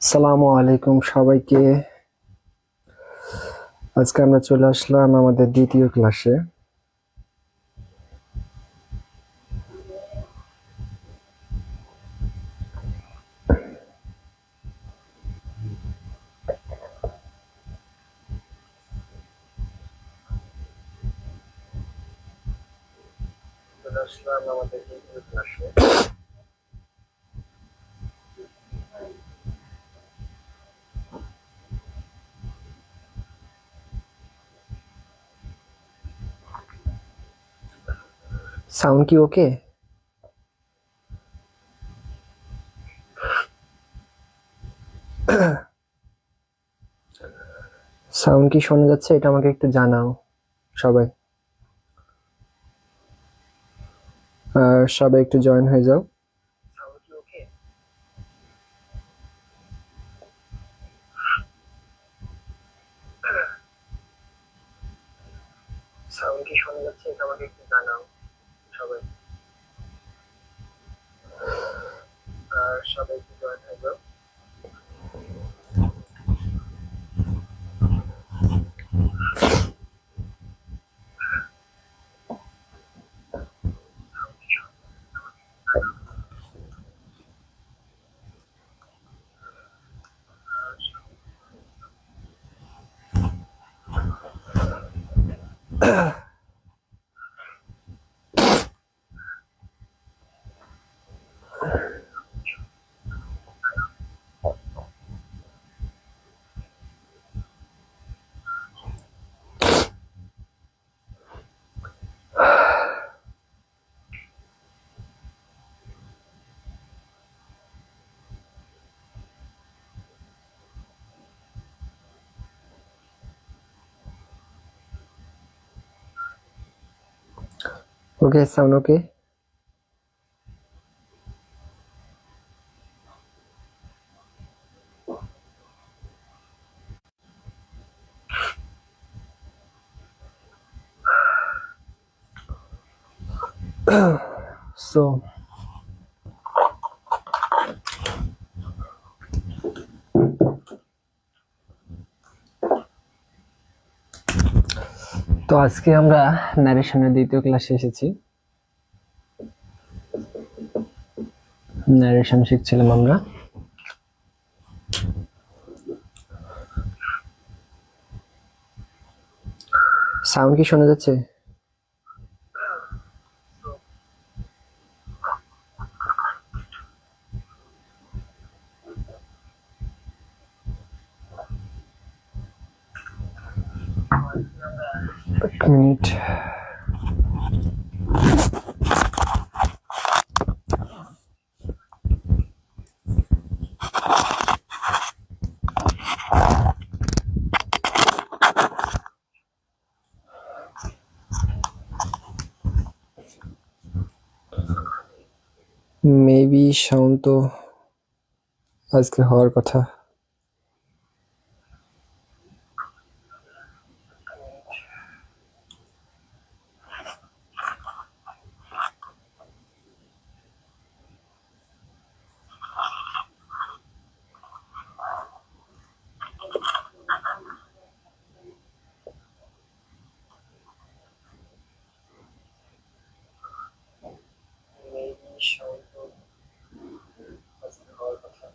আসসালামু আলাইকুম সবাইকে। আজকে আমরা চলে আসলাম আমাদের দ্বিতীয় ক্লাসে। সাউন্ড কি ওকে? সাউন্ড কি শোনা যাচ্ছে? এটা আমাকে একটু জানাও সবাই। আর সবাই একটু জয়েন হয়ে যাও। সাউন্ড কি শোনা যাচ্ছে? এটা আমাকে একটু জানাও সবাই। আর সবাই একটু জয়েন হয়ে যাও। ওকে, সাউন্ড ওকে। সো তো আজকে আমরা ন্যারেশনের দ্বিতীয় ক্লাসে এসেছি। ন্যারেশন শিখছিলাম আমরা। সাউন্ড কি শোনা যাচ্ছে? এক মিনিট। মেবি সাউন্ড তো আজকে হওয়ার কথা। মেবি সাউন্ড তো আজকে হওয়ার কথা।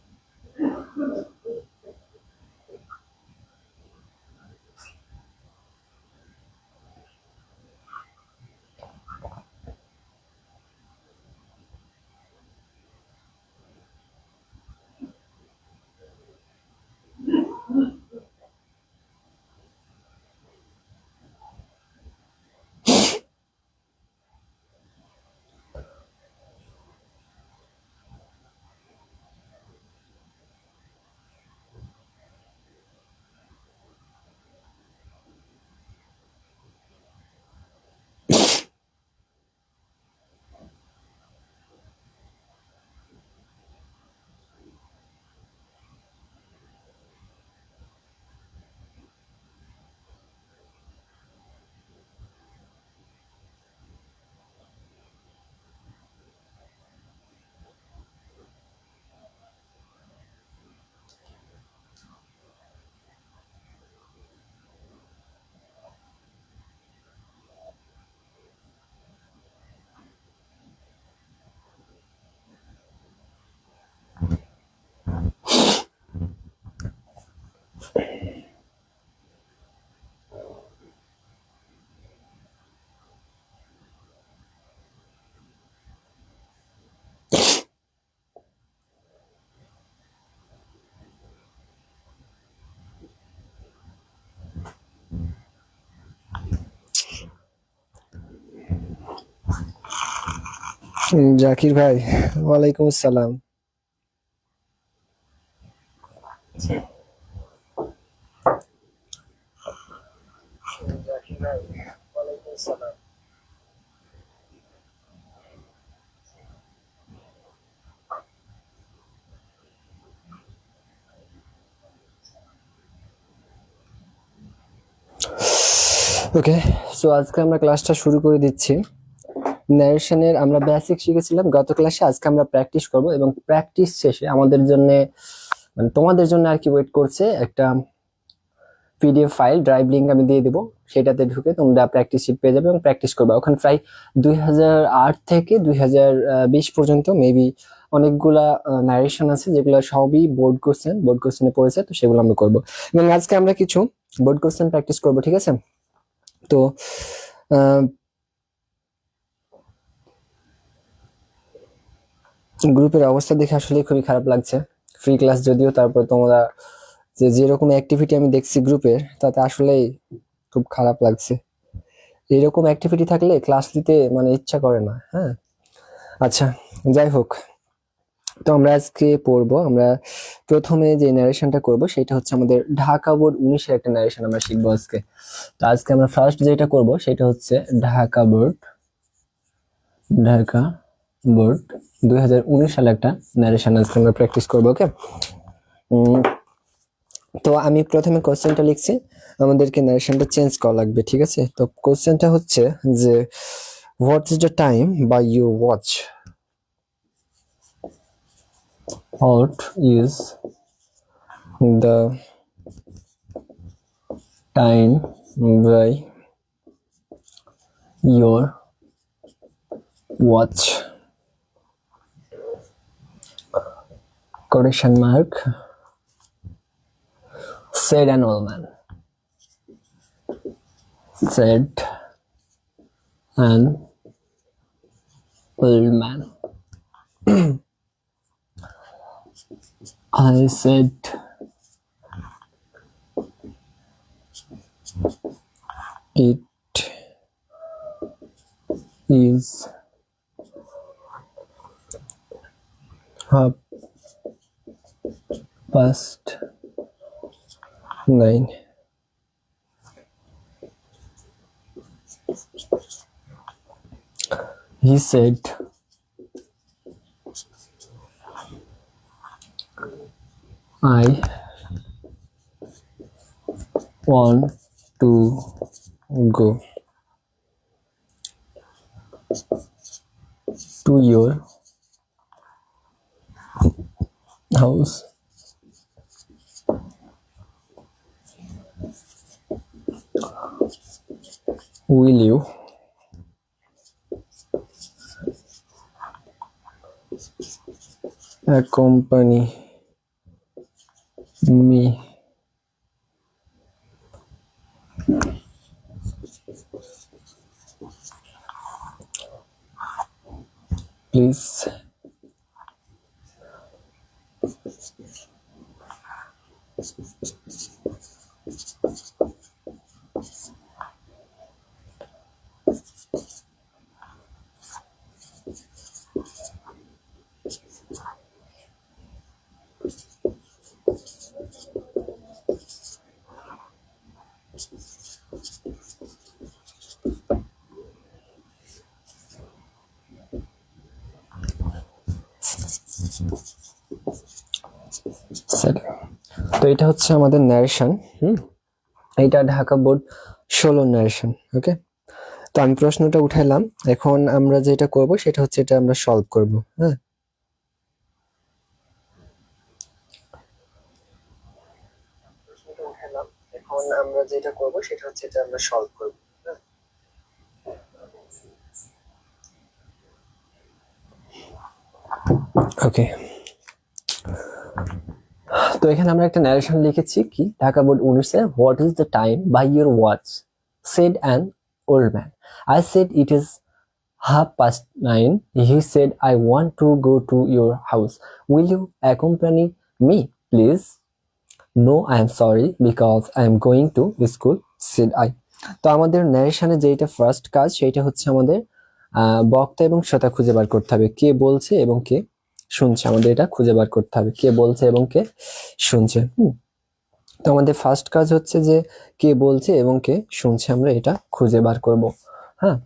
জাকির ভাই, ওয়ালাইকুম আসসালাম। জাকির ভাই, ওয়ালাইকুম আসসালাম। ওকে, সো আজকে আমরা ক্লাসটা শুরু করে দিচ্ছি। ন্যারেশনের আমরা বেসিক শিখেছিলাম গত ক্লাসে, আজকে আমরা প্র্যাকটিস করব এবং প্র্যাকটিস শেষে আমাদের জন্য মানে তোমাদের জন্য আর কি ওয়েট করছে একটা পিডিএফ ফাইল, ড্রাইভ লিঙ্ক আমি দিয়ে দেবো, সেটাতে ঢুকে তোমরা প্র্যাকটিস শিট পেয়ে যাবে এবং প্র্যাকটিস করবে। ওখানে প্রায় 2008 থেকে 2020 পর্যন্ত মেবি অনেকগুলা ন্যারেশন আছে যেগুলো সবই বোর্ড কোশ্চেনে পড়েছে, তো সেগুলো আমি করবো এবং আজকে আমরা কিছু বোর্ড কোশ্চেন প্র্যাকটিস করবো, ঠিক আছে? তো গ্রুপের অবস্থা দেখে আসলে খুবই খারাপ লাগছে। ফ্রি ক্লাস যদিও, তারপর তোমরা যেরকম অ্যাক্টিভিটি আমি দেখছি গ্রুপের, তাতে আসলেই খুব খারাপ লাগছে। এরকম অ্যাক্টিভিটি থাকলে ক্লাস নিতে মানে ইচ্ছা করে না। হ্যাঁ, আচ্ছা, যাই হোক, তো আমরা আজকে পড়বো। আমরা প্রথমে যে ন্যারেশনটা করব সেটা হচ্ছে আমাদের ঢাকা বোর্ড 19-এর একটা ন্যারেশন আমরা শিখবো আজকে। তো আজকে আমরা ফার্স্ট যেটা করব সেটা হচ্ছে ঢাকা বোর্ড 2019 সালে একটা ন্যারেশন আজকে আমরা প্র্যাকটিস করবো। ওকে, তো আমি প্রথমে কোশ্চেনটা লিখছি, আমাদেরকে ন্যারেশনটা চেঞ্জ করা লাগবে, ঠিক আছে? তো কোশ্চেনটা হচ্ছে যে what is the time by your watch? What is the time by your watch? Quotation mark. Said an old man. Said an old man. I said it is 9:30. He said I want to go to your house. Will you accompany me? Please. তো এটা হচ্ছে আমাদের narration. এটা Dhaka board 16 narration. ওকে, তো আমি প্রশ্নটা উঠাইলাম, এখন আমরা যেটা করব সেটা হচ্ছে এটা আমরা সলভ করব। হ্যাঁ, প্রশ্নটা উঠাইলাম, এখন আমরা যেটা করব সেটা হচ্ছে এটা আমরা সলভ করব। ওকে, তো এখানে আমরা একটা ন্যারেশন লিখেছি কি, ঢাকা বোর্ড 19-এ what is the time by your watch? Said an old man. I said it is 9:30. He said I want to go to your house. Will you accompany me, please? No, I am sorry because I am going to school, said I. তো আমাদের ন্যারেশনে যেটা first কাজ সেটা হচ্ছে আমাদের বক্তা এবং শ্রোতা খুঁজে বার করতে হবে, কে বলছে এবং কে শুনছে, আমাদের এটা খুঁজে বার করতে হবে, কে বলছে এবং কে শুনছে। তো আমাদের ফার্স্ট কাজ হচ্ছে যে কে বলছে এবং কে শুনছে আমরা এটা খুঁজে বার করব। হ্যাঁ,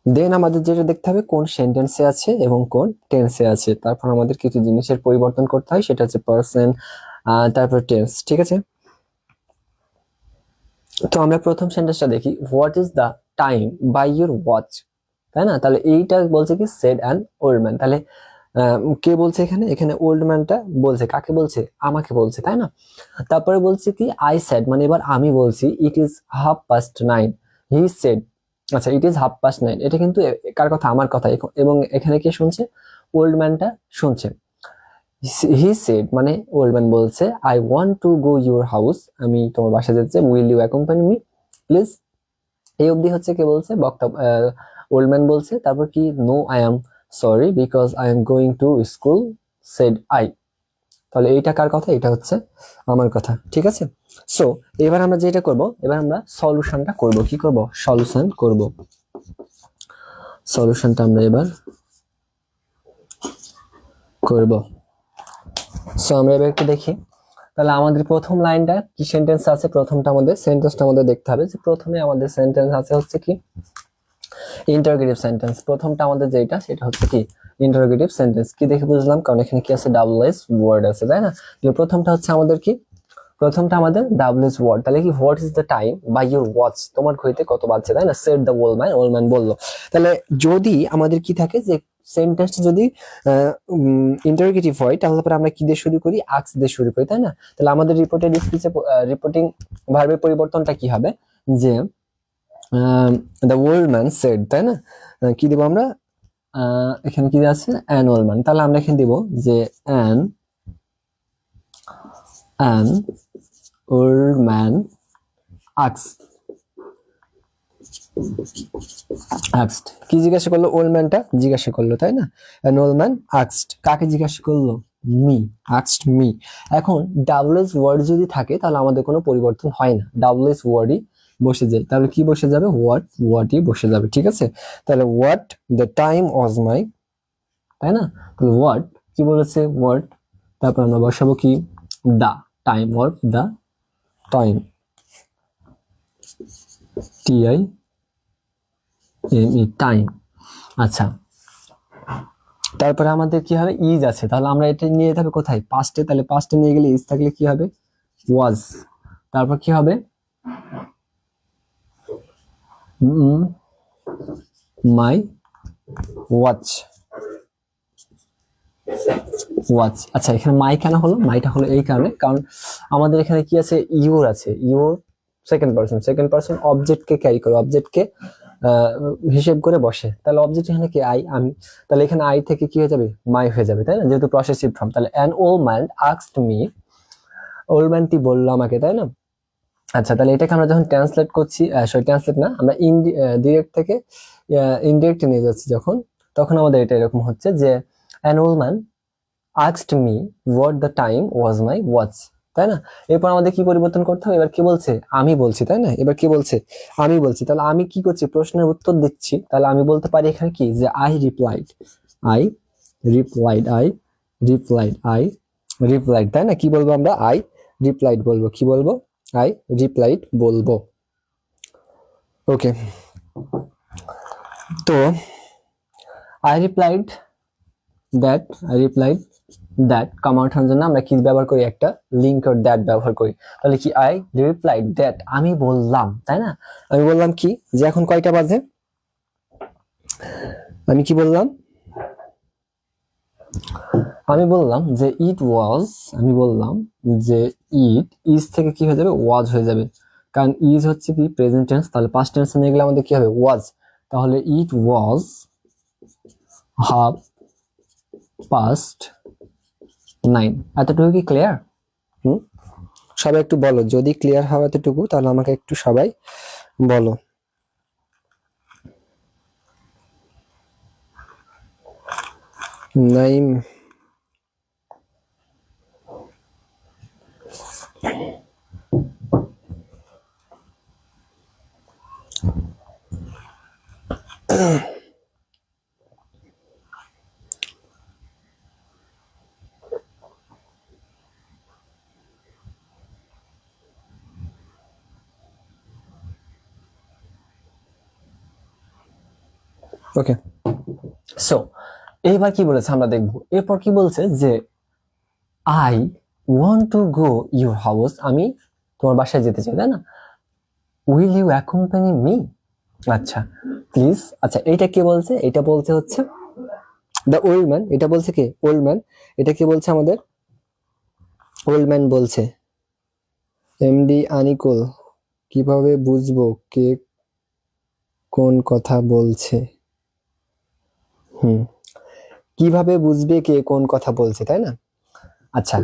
দেন আমাদের যেটা দেখতে হবে কোন সেন্টেন্সে আছে এবং কোন টেন্সে আছে। তারপর আমাদের কিছু জিনিসের পরিবর্তন করতে হয়, সেটা হচ্ছে পার্সন, তারপর টেন্স। ঠিক আছে, তো আমরা প্রথম সেন্টেন্সটা দেখি, what is the time by your watch, তাই না? তাহলে এইটা বলছে কি সেড অ্যান ওল্ড ম্যান। তাহলে কে বলছে এখানে? এখানে ওল্ড ম্যানটা বলছে, কাকে বলছে? আমাকে বলছে, তাই না? তারপরে বলছে কি আই সেড, মানে এবার আমি বলছি ইট ইজ 9:30। হি সেড, আচ্ছা ইট ইজ 9:30, এটা কিন্তু কার কথা? আমার কথা। এবং এখানে কে শুনছে? ওল্ড ম্যানটা শুনছে। হি সেড মানে ওল্ড ম্যান বলছে I want to go your house, আমি তোমার বাসায় যাচ্ছি, will you accompany me please. এই অবধি হচ্ছে কে বলছে? বক্তা, ওল্ড ম্যান বলছে। তারপর কি? No I am sorry because I am going to school said I. তাহলে এইটা কার কথা? এটা হচ্ছে আমার কথা। ঠিক আছে, সো এবার আমরা যেটা করব, এবার আমরা সলিউশনটা করব। কি করব? সলিউশন করব। সলিউশনটা আমরা এবার করব। সো আমরা এবার একটু দেখি, তাহলে আমাদের প্রথম লাইনটা কি সেন্টেন্স আছে, প্রথমটা আমাদের সেন্টেন্সটা আমাদের দেখতে হবে যে প্রথমে আমাদের সেন্টেন্স আছে হচ্ছে কি ইন্টারোগেটিভ সেন্টেন্স। প্রথমটা আমাদের যেটা সেটা হচ্ছে কি ইন্টারোগেটিভ সেন্টেন্স। কি দেখে বুঝলাম? কারণ এখানে কি আছে? ডাবল এস ওয়ার্ড আছে, তাই না? প্রথমটা হচ্ছে আমাদের কি? প্রথমটা আমাদের ডাবল এস ওয়ার্ড। তাহলে কি what is the time by your watch, তোমার ঘড়িতে কত বাজছে, তাই না? Said the old man, old man বললো। তাহলে যদি আমাদের কি থাকে যে সেন্টেন্সটা যদি ইন্টারোগেটিভ হয়, তাহলে পরে আমরা কি দিয়ে শুরু করি? আস্ক দিয়ে শুরু করি, তাই না? তাহলে আমাদের রিপোর্টের স্পিচে রিপোর্টিং ভার্বের পরিবর্তনটা কি হবে? যে দ্য ওল্ড ম্যান সেড, তাই না? কি দেবো আমরা? এখানে কি আছে? An old man. তাহলে আমরা এখানে দিব যে অ্যান ওল্ড ম্যান আস্কড। কি জিজ্ঞাসা করলো? ওল্ড ম্যানটা জিজ্ঞাসা করলো, তাই না? অ্যান ওল্ড ম্যান আস্কড, কাকে জিজ্ঞাসা করলো? Me, asked me. এখন ডাবল এস ওয়ার্ড যদি থাকে তাহলে আমাদের কোনো পরিবর্তন হয় না, ডাবল এস ওয়ার্ডই বসে যায়। তাহলে কি বসে যাবে? হোয়াটই বসে যাবে। ঠিক আছে, তাহলে হোয়াট দ্য টাইম ওয়াজ মাই, তাই না? তাহলে হোয়াট কি বলেছে? হোয়াট, তারপর আমরা বসাবো কি? The time, or the time, T I M E time. আচ্ছা, তারপরে আমাদের কি হবে? ইজ আছে, তাহলে আমরা এটা নিয়ে যেতে হবে কোথায়? পাস্টে। তাহলে পাস্টে নিয়ে গেলে ইজ থাকলে কি হবে? ওয়াজ। তারপর কি হবে? My watch, watch. আচ্ছা, এখানে মাই কেন হলো? মাইটা হলো এই কারণে, কারণ আমাদের এখানে কি আছে? ইউর আছে। ইউর সেকেন্ড পারসন অবজেক্টকে ক্যারি করে, অবজেক্টকে হিসেব করে বসে। তাহলে অবজেক্ট এখানে কি? আই, আমি। তাহলে এখানে আই থেকে কি হয়ে যাবে? মাই হয়ে যাবে, তাই না? যেহেতু পসেসিভ ফর্ম। তাহলে an old man asked me, old ম্যানটি বললো আমাকে, তাই না? আচ্ছা, তাহলে এটাকে আমরা যখন ট্রান্সলেট করছি, সরি ট্রান্সলেট না, আমরা ডিরেক্ট থেকে ইনডিরেক্ট নিয়ে যাচ্ছি যখন, তখন আমাদের এটা এরকম হচ্ছে যে an old man asked me what the time was my watch, তাই না? এরপর আমাদের কি পরিবর্তন করতে হবে? এবার কি বলছে? আমি বলছি, তাই না? এবার কি বলছে? আমি বলছি। তাহলে আমি কি করছি? প্রশ্নের উত্তর দিচ্ছি। তাহলে আমি বলতে পারি এখানে কি? যে আই রিপ্লাইড, আই রিপ্লাইড, তাই না? কি বলবো আমরা? আই রিপ্লাইড বলবো। কি বলবো? আই রিপ্লাইড বলবো। ওকে, তো আই রিপ্লাইড দ্যাট কমা ওঠানোর জন্য আমরা কি ব্যবহার করি? একটা লিঙ্ক অর দ্যাট ব্যবহার করি। তাহলে কি? আই রিপ্লাইড দ্যাট, আমি বললাম, তাই না? আমি বললাম কি? যে এখন কয়টা বাজে? আমি কি বললাম? আমি বললাম যে ইট ওয়াজ, আমি বললাম যে ইট, ইজ থেকে কি হয়ে যাবে? ওয়াজ হয়ে যাবে, কারণ ইজ হচ্ছে কি প্রেজেন্ট টেন্স। তাহলে পাস্ট টেন্স নিয়ে গেলে আমাদের কি হবে? ওয়াজ। তাহলে ইট ওয়াজ 9:30। এতটুকু কি ক্লিয়ার? সবাই একটু বলো যদি ক্লিয়ার হয় এতটুকু, তাহলে আমাকে একটু সবাই বলো। নাইম, ওকে, সো এইবার কি বলেছে আমরা দেখবো। এরপর কি বলছে যে I want to go your house, আমি তোমার বাসায় যেতে চাই, তাই না? উইল ইউ অ্যাকম্পানি মি, আচ্ছা প্লিজ। আচ্ছা এটা কে বলছে? এটা বলছে হচ্ছে দ্য ওল্ড ম্যান। এটা বলছে কে? Old man. এটা কি বলছে? আমাদের ওল্ড ম্যান বলছে। এমডি আনিকুল, কিভাবে বুঝবো কে কোন কথা বলছে? কিভাবে বুঝবে কে কোন কথা বলছে, তাই না? আচ্ছা,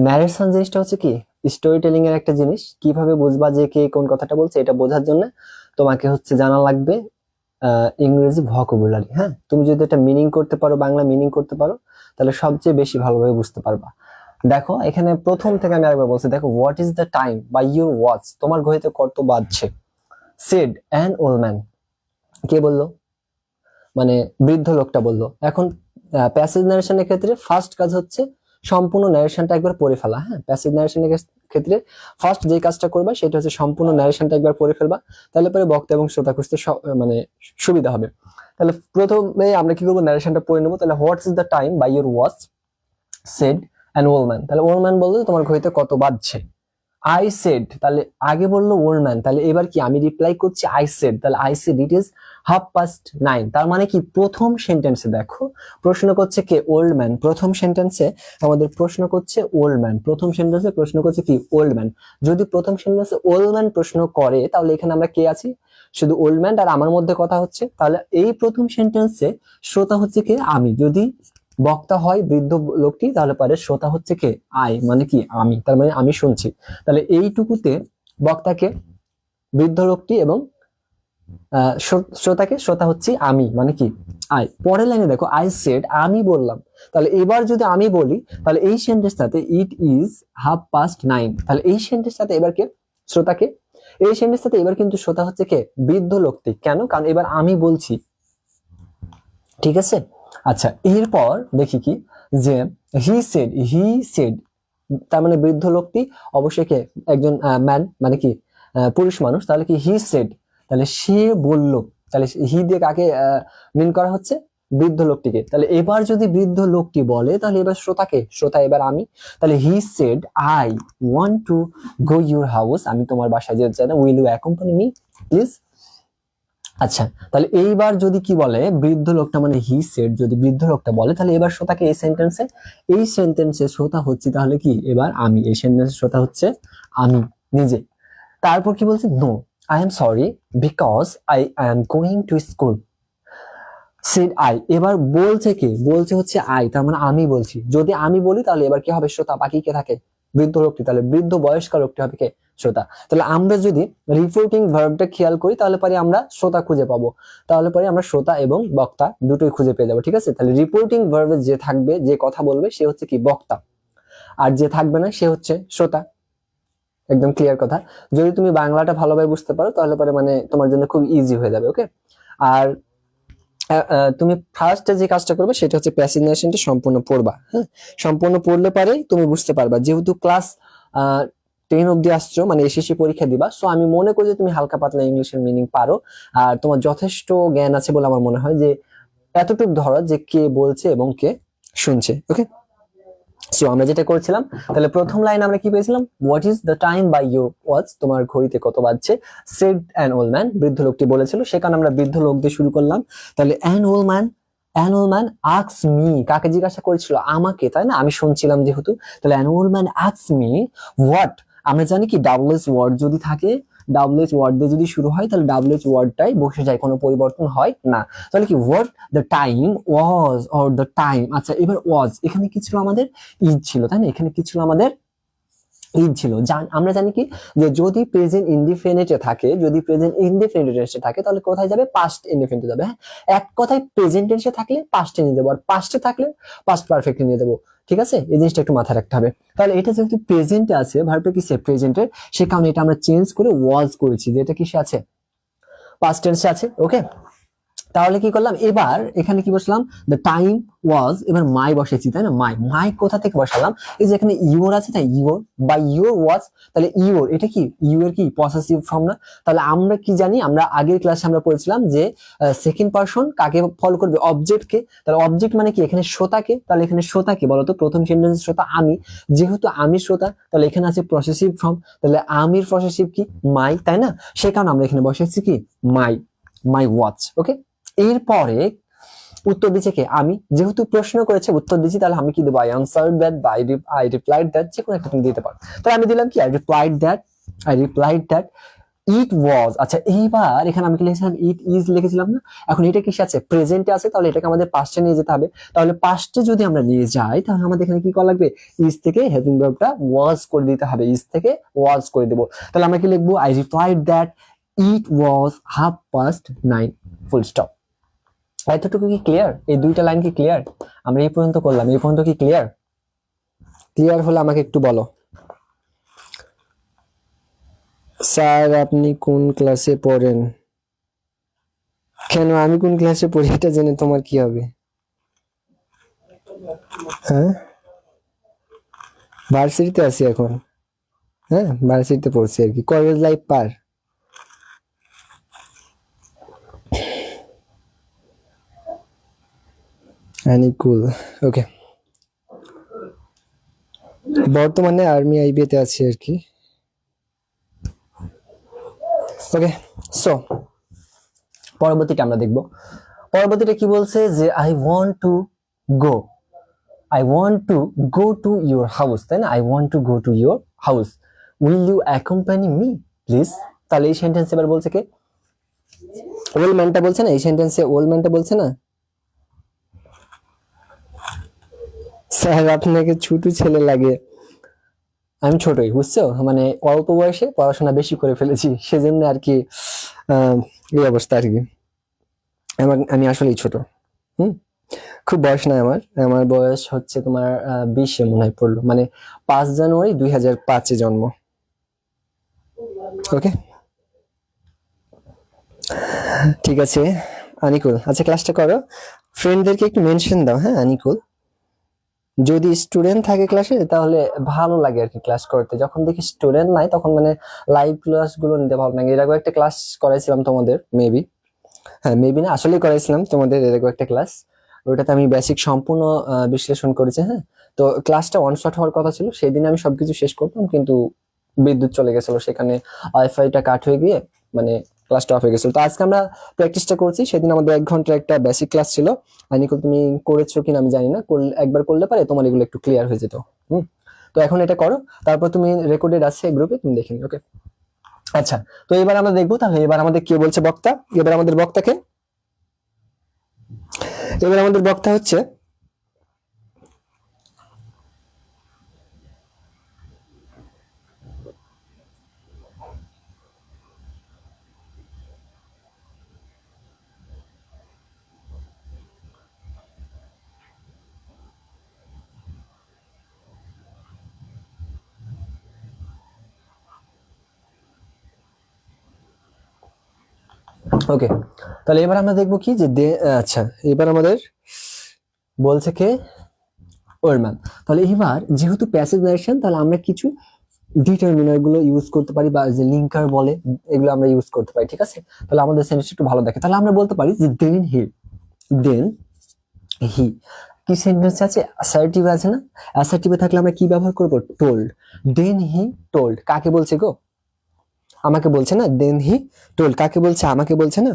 ন্যারেশন জিনিসটা হচ্ছে কি স্টোরি টেলিং এর একটা জিনিস। কিভাবে বুঝবা যে কে কোন কথাটা বলছে, এটা বোঝার জন্য তোমাকে হচ্ছে জানা লাগবে ইংরেজি ভোকাবুলারি। হ্যাঁ, তুমি যদি এটা মিনিং করতে পারো, বাংলা মিনিং করতে পারো, তাহলে সবচেয়ে বেশি ভালোভাবে বুঝতে পারবা। দেখো এখানে প্রথম থেকে আমি আরেকবার বলছি, দেখো what is the time by your watch, তোমার ঘড়িতে কত বাজছে। সেড অ্যান ওল্ড ম্যান, কে বললো? মানে বৃদ্ধ লোকটা বললো। এখন প্যাসিভ ন্যারেশনের ক্ষেত্রে ফার্স্ট কাজ হচ্ছে সম্পূর্ণ ন্যারেশনটা একবার পড়ে ফেলা। হ্যাঁ, প্যাসিভ ন্যারেশনের ক্ষেত্রে ফার্স্ট যে কাজটা করবা সেটা হচ্ছে সম্পূর্ণ ন্যারেশনটা একবার পড়ে ফেলবা, তাহলে পরে বক্তা এবং শ্রোতা খুঁজতে মানে সুবিধা হবে। তাহলে প্রথমে আমরা কি করবো, ন্যারেশনটা পড়ে নেবো। তাহলে what's is the time by your watch, said an old man. তাহলে ওল্ড ম্যান বললো তোমার ঘড়িতে কত বাজছে। আই সেড, তাহলে আগে বললো ওল্ড ম্যান, তাহলে এবার কি আমি রিপ্লাই করছি আই সেড। তাহলে আই সেড ইট ইজ 9:30। তার মানে কি প্রথম সেন্টেন্সে দেখো প্রশ্ন করছে কে? Old man. প্রথম সেন্টেন্সে আমাদের প্রশ্ন করছে ওল্ড ম্যান। প্রথম সেন্টেন্সে প্রশ্ন করছে কি? Old man. যদি প্রথম সেন্টেন্সে ওল্ড ম্যান প্রশ্ন করে তাহলে এখানে আমরা কে আছি? শুধু ওল্ড ম্যান আর আমার মধ্যে কথা হচ্ছে। তাহলে এই প্রথম সেন্টেন্সে শ্রোতা হচ্ছে কে? আমি। যদি বক্তা হয় বৃদ্ধ লোকটি, তাহলে পরে শ্রোতা হচ্ছে কে? আই, মানে কি আমি, তার মানে আমি শুনছি। তাহলে এইটুকুতে বক্তাকে বৃদ্ধ লোকটি এবং শ্রোতাকে, শ্রোতা হচ্ছে আমি, মানে কি আই। পরের লাইনে দেখো আই সেড, আমি বললাম। তাহলে এবার যদি আমি বলি তাহলে এই সেন্টেন্সটাতে ইট ইজ 9:30। তাহলে এই সেন্টেন্সটাতে এবার কে? শ্রোতাকে। এই সেন্টেন্সটাতে এবার কিন্তু শ্রোতা হচ্ছে কে? বৃদ্ধ লোকটি। কেন? কারণ এবার আমি বলছি, ঠিক আছে? আচ্ছা, এরপর দেখি কি যে হি সেড, তার মানে বৃদ্ধ লোকটি অবশ্যই কে? একজন ম্যান, মানে কি পুরুষ মানুষ। তাহলে কি হি সেড, তাহলে সে বলল। তাহলে হি দিয়ে কাকে মিন করা হচ্ছে? বৃদ্ধ লোকটিকে। তাহলে এবার যদি বৃদ্ধ লোকটি বলে তাহলে এবার শ্রোতাকে, শ্রোতা এবার আমি। তাহলে he said I want to go your house, আমি তোমার বাসায় যেতে চাই, will you accompany me please. আচ্ছা, তাহলে এইবার যদি কি বলে বৃদ্ধ লোকটা, মানে হি সেড, যদি বৃদ্ধ লোকটা বলে তাহলে এবার শ্রোতাকে এই সেন্টেন্সে শ্রোতা হচ্ছে তাহলে কি এবার আমি। এই সেন্টেন্সে শ্রোতা হচ্ছে আমি নিজে। তারপর কি বলছে? No I am sorry because I am going to school, said I. এবার বলছে কে? বলছে হচ্ছে আই, তার মানে আমি বলছি। যদি আমি বলি তাহলে এবার কি হবে? শ্রোতা। বাকি কে থাকে? বৃদ্ধ লোকটি। তাহলে বৃদ্ধ বয়স্ক লোকটি হবে কে? শ্রোতা। তাহলে আমরা যদি রিপোর্টিং ভার্বটা খেয়াল করি তাহলে পরে আমরা শ্রোতা খুঁজে পাবো। তাহলে পরে আমরা শ্রোতা এবং বক্তা দুটোই খুঁজে পেয়ে যাবো, ঠিক আছে? তাহলে রিপোর্টিং ভার্বে যে থাকবে, যে কথা বলবে, সে হচ্ছে কি? বক্তা। আর যে থাকবে না সে হচ্ছে শ্রোতা। একদম ক্লিয়ার কথা। যদি তুমি বাংলাটা ভালোভাবে বুঝতে পারো তাহলে পরে মানে তোমার জন্য খুব ইজি হয়ে যাবে। ওকে, আর তুমি ফার্স্টে যে কাজটা করবে সেটা হচ্ছে প্যাসিভ ন্যারেশনটা সম্পূর্ণ পড়বা। হ্যাঁ, সম্পূর্ণ পড়লে পারে তুমি বুঝতে পারবা। যেহেতু ক্লাস 10 অব্দি আসছো, মানে এসএসসি পরীক্ষা দিবা, সো আমি মনে করি যে তুমি হালকা পাতলা ইংলিশের মিনিং পারো আর তোমার যথেষ্ট জ্ঞান আছে বলে আমার মনে হয়। যে এতটুকু ধরো যে কে বলছে এবং কে শুনছে। ওকে, সো আমরা যেটা করছিলাম, তাহলে প্রথম লাইন আমরা কি পেয়েছিলাম? What is the time by your watch, তোমার ঘড়িতে কত বাজছে। সেড অ্যান ওল্ড ম্যান, বৃদ্ধ লোকটি বলেছিল, সেখানে আমরা বৃদ্ধ লোক দিয়ে শুরু করলাম। তাহলে an old man asks me, কাকে জিজ্ঞাসা করেছিল? আমাকে, তাই না? আমি শুনছিলাম যেহেতু। তাহলে an old man asks me what, আমরা জানি কি ডাবলএস ওয়ার্ড যদি থাকে, ডাবলএস ওয়ার্ড দিয়ে যদি শুরু হয় তাহলে ডাবলএস ওয়ার্ডটাই বসে যায়, কোনো পরিবর্তন হয় না। তাহলে কি what the time was, or the time. আচ্ছা, এবার ওয়াজ, এখানে কি ছিল? আমাদের ইজ ছিল, তাই না? এখানে কি ছিল? আমাদের ইজ ছিল। আমরা জানি কি যে যদি প্রেজেন্ট ইনডিফিনিটে থাকে, যদি প্রেজেন্ট ইনডিফিনিটে থাকে তাহলে কোথায় যাবে? পাস্ট ইনডিফিনিটে যাবে। হ্যাঁ, এক কথায় প্রেজেন্ট টেন্সে থাকলে পাস্টে নিয়ে যাবো, আর পাস্টে থাকলে পাস্ট পারফেক্টে নিয়ে যাবো। ঠিক আছে, এই জিনিসটা একটু মাথায় রাখতে হবে। তাহলে এটা যেহেতু প্রেজেন্টে আছে, ভার্বটা কি প্রেজেন্টের, সে কারণে এটা আমরা চেঞ্জ করে ওয়াজ করেছি, যে এটা কিসে আছে? পাস্ট টেন্সে আছে। ওকে, তাহলে কি করলাম, এবার এখানে কি বসলাম, দ্য টাইম ওয়াজ, এবার মাই বসেছি তাই না, মাই মাই কোথা থেকে বসালাম, এই যে এখানে ইউর আছে তাই ইউর, বা ইউর ওয়াজ, তাহলে ইউর এটা কি ইউ এর কি পসেসিভ ফর্ম না। তাহলে আমরা কি জানি, আমরা আগের ক্লাসে আমরা পড়েছিলাম যে সেকেন্ড পারসন কাকে ফলো করবে, অবজেক্টকে। তাহলে অবজেক্ট মানে কি, এখানে শ্রোতাকে, তাহলে এখানে শ্রোতাকে বলতো, প্রথম সেন্টেন্স শ্রোতা আমি, যেহেতু আমি শ্রোতা তাহলে এখানে আছে পসেসিভ ফর্ম, তাহলে আমির পসেসিভ কি মাই, তাই না, সে কারণে আমরা এখানে বসেছি কি মাই, মাই ওয়াচ। ওকে, এরপরে উত্তর দিচ্ছে কে, আমি, যেহেতু প্রশ্ন করেছে উত্তর দিচ্ছি, তাহলে আমি কি দেবো, আই আনসার্ড দ্যাট বা আই রিপ্লাইড দ্যাট, যে কোনো একটা তুমি দিতে পারো। তাহলে আমি দিলাম কি, আই রিপ্লাইড দ্যাট ইট ওয়াজ। আচ্ছা, এইবার এখানে আমি কি লিখেছিলাম, ইট ইজ লিখেছিলাম না, এখন এটা কিসে আছে, প্রেজেন্টে আছে, তাহলে এটাকে আমাদের পাস্টে নিয়ে যেতে হবে। তাহলে পাস্টে যদি আমরা নিয়ে যাই, তাহলে আমাদের এখানে কি করা লাগবে, ইজ থেকে হেল্পিং ভার্বটা ওয়াজ করে দিতে হবে, ইজ থেকে ওয়াজ করে দেবো। তাহলে আমরা কি লিখবো, I replied that it was 9:30, full stop. এতটুকু কি ক্লিয়ার, এই দুইটা লাইন কি ক্লিয়ার, আমরা এই পর্যন্ত করলাম, এই পর্যন্ত কি ক্লিয়ার? ক্লিয়ার হলে আমাকে একটু বলো। স্যার আপনি কোন ক্লাসে পড়েন? কেন আমি কোন ক্লাসে পড়ি এটা জেনে তোমার কি হবে? হ্যাঁ, ভার্সিটিতে আছি এখন। হ্যাঁ, ভার্সিটিতে পড়ছি আর কি, কলেজ লাইফ পার। কুল। ওকে, বর্তমানে আর্মি আইবিতে আছি আর কি। ওকে, সো পরবর্তীটা আমরা দেখব। পরবর্তীটা কি বলছে যে I want to go to your house, তাই না, I want to go to your house, will you accompany me please. তাহলে এই সেন্টেন্স এবার বলছে কে, ওল ম্যানটা বলছে না, এই সেন্টেন্সে ওল ম্যানটা বলছে না। স্যার আপনাকে ছোট ছেলে লাগে। আমি ছোটই, বুঝছো, মানে অল্প বয়সে পড়াশোনা বেশি করে ফেলেছি, সেজন্য আর কি এই অবস্থা আর কি। আমি আসলেই ছোট। খুব বয়স নাই আমার, আমার বয়স হচ্ছে তোমার 20-এ মনে হয় পড়লো, মানে 5 জানুয়ারি 2005-এ জন্ম। ওকে, ঠিক আছে আনিকুল। আচ্ছা, ক্লাসটা করো, ফ্রেন্ডদেরকে একটু মেনশন দাও। হ্যাঁ আনিকুল, যদি স্টুডেন্ট থাকে ক্লাসে তাহলে ভালো লাগে আর কি ক্লাস করতে, যখন দেখি স্টুডেন্ট নাই তখন মানে লাইভ ক্লাস গুলো নিতে ভালো লাগে। এর আগে একটা ক্লাস করাইছিলাম তোমাদের, মেবি, হ্যাঁ মেবি না, আসলে করাইছিলাম তোমাদের এর আগে একটা ক্লাস, ওটাতে আমি বেসিক সম্পূর্ণ বিশ্লেষণ করেছি। হ্যাঁ, তো ক্লাসটা ওয়ান শট হওয়ার কথা ছিল, সেই দিন আমি সবকিছু শেষ করতাম, কিন্তু বিদ্যুৎ চলে গেছিল, সেখানে ওয়াইফাইটা কাট হয়ে গিয়ে মানে ক্লাসটা অফ হয়ে গেছিল। তো আজকে আমরা প্র্যাকটিসটা করছি, সেদিন আমাদের 1 ঘন্টার একটা বেসিক ক্লাস ছিল। নিকল তুমি করেছো কিনা আমি জানি না, একবার করলে পারে তোমার এগুলো একটু ক্লিয়ার হয়ে যেত। তো এখন এটা করো, তারপর তুমি রেকর্ডেড আছে গ্রুপে, তুমি দেখে নিও। ওকে, আচ্ছা, তো এবার আমরা দেখবো, তাহলে এবার আমাদের কে বলছে বক্তা, এবার আমাদের বক্তাকে, এবার আমাদের বক্তা হচ্ছে ওকে। তাহলে এবার আমরা দেখবো কি যে আচ্ছা, এবার আমাদের বলছে কে, ওরম্যান। তাহলে এবার যেহেতু প্যাসিভ নারেশন, তাহলে আমরা কিছু ডিটারমিনার গুলো ইউজ করতে পারি, বা যে লিঙ্কার বলে এগুলো আমরা ইউজ করতে পারি, ঠিক আছে। তাহলে আমাদের সেন্টেন্স একটু ভালো দেখে, তাহলে আমরা বলতে পারি যে দেন হি কি সেন্টেন্স আছে, অ্যাসার্টিভ আছে না, অ্যাসার্টিভে থাকলে আমরা কি ব্যবহার করব, টোল্ড। দেন হি টোল্ড কাকে বলছে গো, আমাকে বলছে না, দেন হি টোল্ড কাকে বলছে, আমাকে বলছে না।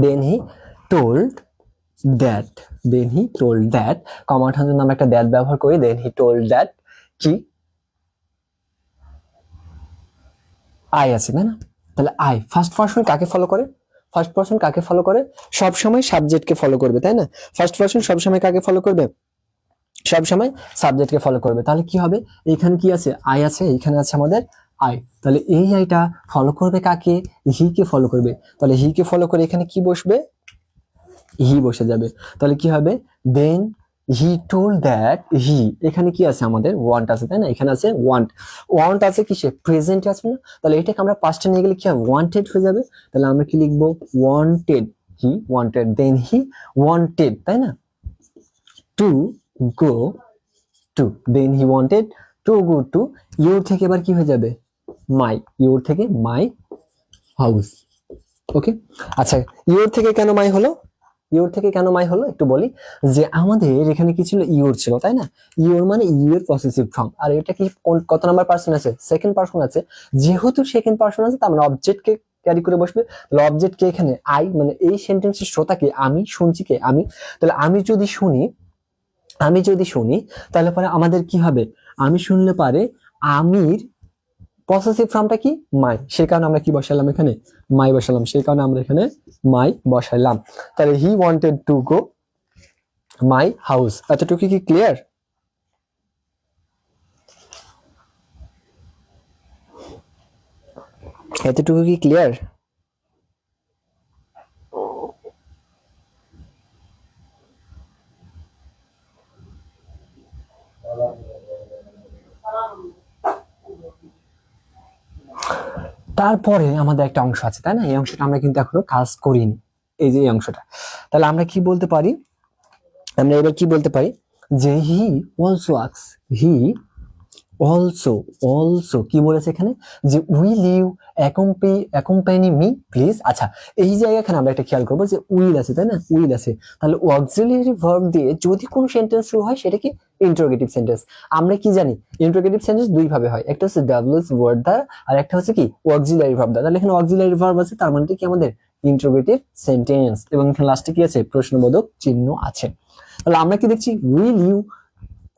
Then he told that, then he told that, comma ওঠানোর জন্য আমরা একটা দ্যাট ব্যবহার করি, দেন হি টোল্ড দ্যাট কি আই আছে না, তাহলে আই ফার্স্ট পারসন কাকে ফলো করে, ফার্স্ট পারসন কাকে ফলো করে, সব সময় সাবজেক্টকে ফলো করবে, তাই না, ফার্স্ট পারসন সব সময় কাকে ফলো করবে, সব সময় সাবজেক্টকে ফলো করবে। তাহলে কি হবে, এখানে কি আছে, আই আছে, এখানে আছে আমাদের আই, তাহলে এই আইটা ফলো করবে কাকে, হি কে ফলো করবে, তাহলে হি কে ফলো করে এখানে কি বসবে, হি বসে যাবে। তাহলে কি হবে, দেন হি টোল্ড দ্যাট হি, এখানে কি আছে আমাদের ওয়ান্ট আছে তাই না, এখানে আছে ওয়ান্ট, ওয়ান্ট আছে কিসে প্রেজেন্টে আছে না, তাহলে এটাকে আমরা পাস্টে নিয়ে গেলে কি হবে ওয়ান্টেড হয়ে যাবে, তাহলে আমরা কি লিখবো wanted, he wanted, then he wanted তাই না to go to, then he wanted to go to, your থেকে এবার কি হয়ে যাবে মাই, ইউর থেকে মাই হাউস। ওকে, আচ্ছা ইউর থেকে কেন মাই হলো, ইউর থেকে কেন মাই হলো একটু বলি, যে আমাদের এখানে কি ছিল ইউর ছিল তাই না, ইউর মানে ইউ এর পসেসিভ ফর্ম, আর এটা কি কত নাম্বার পার্সন আছে সেকেন্ড পার্সন আছে, যেহেতু সেকেন্ড পার্সন আছে তার মানে অবজেক্ট কে ক্যারি করে বসবে, তাহলে অবজেক্ট কে এখানে আই, মানে এই সেন্টেন্সের শ্রোতাকে আমি, শুনছি কে আমি, তাহলে আমি যদি শুনি, আমি যদি শুনি তাহলে পরে আমাদের কি হবে, আমি শুনলে পারে আমির পসেসিভ ফর্মটা কি মাই, সেই কারণে আমরা কি বসালাম এখানে মাই বসালাম, সেই কারণে আমরা এখানে মাই বসাইলাম। তাহলে হি wanted to go my house, এতটুকু কি ক্লিয়ার? এতটুকু কি ক্লিয়ার? তারপরে আমাদের একটা অংশ আছে তাই না, এই অংশটা আমরা কিন্তু এখনো কাজ করিনি, এই যে এই অংশটা, তাহলে আমরা কি বলতে পারি, আমরা এবার কি বলতে পারি যে he also asks, he also, also কি বলেছে এখানে যে will you accompany me please. আচ্ছা এই জায়গায় এখানে আমরা একটা খেয়াল করবো যে উইল আছে তাই না, উইল আছে, তাহলে অক্সিলিয়ারি ভার্ব দিয়ে যদি কোন সেন্টেন্স শুরু হয় সেটা কি ইন্টারোগেটিভ সেন্টেন্স। আমরা কি জানি ইন্টারোগেটিভ সেন্টেন্স দুই ভাবে হয়, একটা হচ্ছে ডাবলস ওয়ার্ড দ্বারা আর একটা হচ্ছে কি অক্সিলিয়ারি ভার্ব দ্বারা, তাহলে এখানে অক্সিলিয়ারি ভার্ব আছে তার মানে কি আমাদের ইন্টারোগেটিভ সেন্টেন্স, এবং এখানে লাস্টে কি আছে প্রশ্নবোধক চিহ্ন আছে। তাহলে আমরা কি দেখছি will you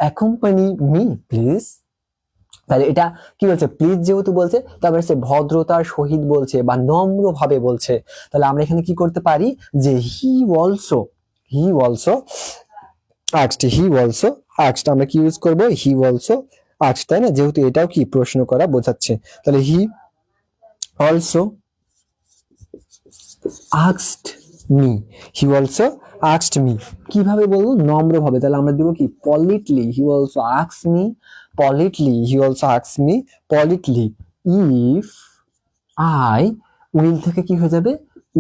accompany me please, তাহলে এটা কি বলছে প্লিজ যেহেতু বলছে তারপরে সে ভদ্রতার সহিত বলছে বা নম্র ভাবে বলছে, তাহলে আমরা এখানে কি করতে পারি যে he also, he also asked, he also asked, আমরা কি ইউজ করব হি অলসো আস্কড তাই না, যেহেতু এটাও কি প্রশ্ন করা বোঝাচ্ছে, তাহলে he also asked me, he also asked me, কিভাবে বলবো নম্র ভাবে, তাহলে আমরা দিব কি politely, he also asked me politely, he also asks me politely if I, will থেকে কি হয়ে যাবে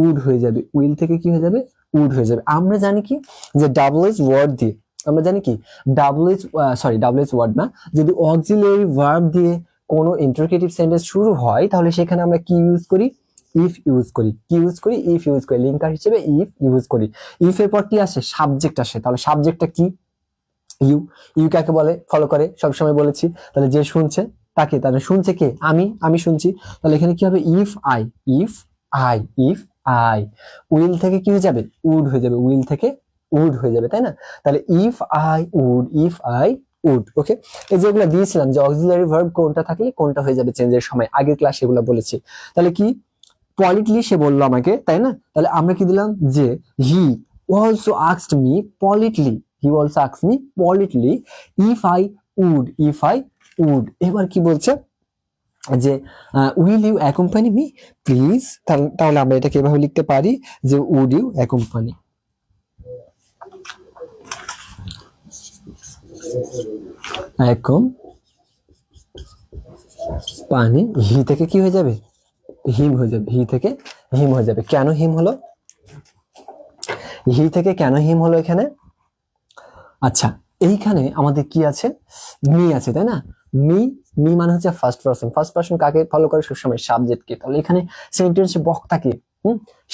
উড হয়ে যাবে, উইল থেকে কি হয়ে যাবে উড হয়ে যাবে। আমরা জানি কি যে ডাবল এস ওয়ার্ড দিয়ে, আমরা জানি কি ডাবল এস ওয়ার্ড না, যদি অক্সিলিয়ারি ভার্ব দিয়ে কোনো ইন্টারোগেটিভ সেন্টেন্স শুরু হয় তাহলে সেখানে আমরা কি ইউজ করি ইফ ইউজ করি, কি ইউজ করি ইফ ইউজ করি, লিঙ্কার হিসেবে ইফ ইউজ করি। ইফ এর পর কি আসে সাবজেক্ট আসে, তাহলে সাবজেক্টটা কি ইউ, ইউ কাকে বলে ফলো করে সবসময় বলেছি, তাহলে যে শুনছে তাকে, তাহলে শুনছে কে আমি, আমি শুনছি, তাহলে এখানে কি হবে if I, if I, if I, will থেকে কি হয়ে যাবে উড হয়ে যাবে, উইল থেকে উড হয়ে যাবে তাই না, তাহলে if I would, if I would. Okay, এই যেগুলো দিয়েছিলাম যে অক্সিলারি ভার্ব কোনটা থাকলে কোনটা হয়ে যাবে চেঞ্জের সময়, আগের ক্লাসে এগুলো বলেছি। তাহলে কি পলিটলি সে বললো আমাকে তাই না, তাহলে আমরা কি দিলাম যে he also asked me politely, he also asked me politely if I would, if I would। এবার কি বলছে যে will you accompany me please, তাহলে আমরা এটাকে এভাবে লিখতে পারি যে would you accompany, accompany, হি থেকে কি হয়ে যাবে হিম হয়ে যাবে, হি থেকে হিম হয়ে যাবে। কেন হিম হলো, হি থেকে কেন হিম হলো এখানে, আচ্ছা এইখানে আমাদের কি আছে মি আছে তাই না, মি, মি মানে হচ্ছে ফার্স্ট পারসন, ফার্স্ট পারসন কাকে ফলো করে সবসময় সাবজেক্টকে, তাহলে এখানে সেন্টেন্সে বক্তাকে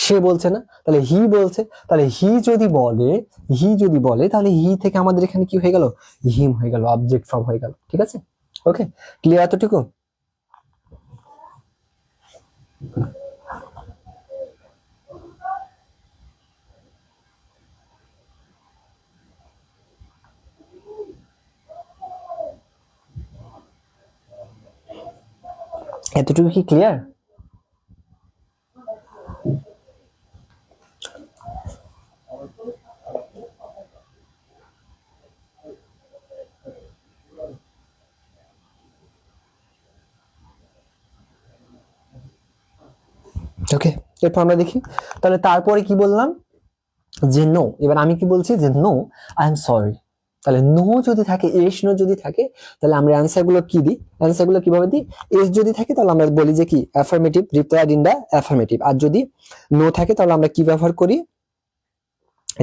সে বলছে না, তাহলে হি বলছে, তাহলে হি যদি বলে, হি যদি বলে তাহলে হি থেকে আমাদের এখানে কি হয়ে গেল হিম হয়ে গেল, অবজেক্ট ফর্ম হয়ে গেল। ঠিক আছে, ওকে ক্লিয়ার এতটুকু? এতটুকু কি ক্লিয়ার? ওকে, এরপর আমরা দেখি তাহলে তারপরে কি বললাম যে নো, এবার আমি কি বলছি যে নো আই এম সরি, তাহলে নো যদি থাকে, এস নো যদি থাকে, তাহলে আমরা অ্যান্সার গুলো কি দিই, অ্যান্সার গুলো কিভাবে দিই? এস যদি থাকে তাহলে আমরা বলি যে কি affirmative, replied in the affirmative. আর যদি নো থাকে তাহলে আমরা কি ব্যবহার করি?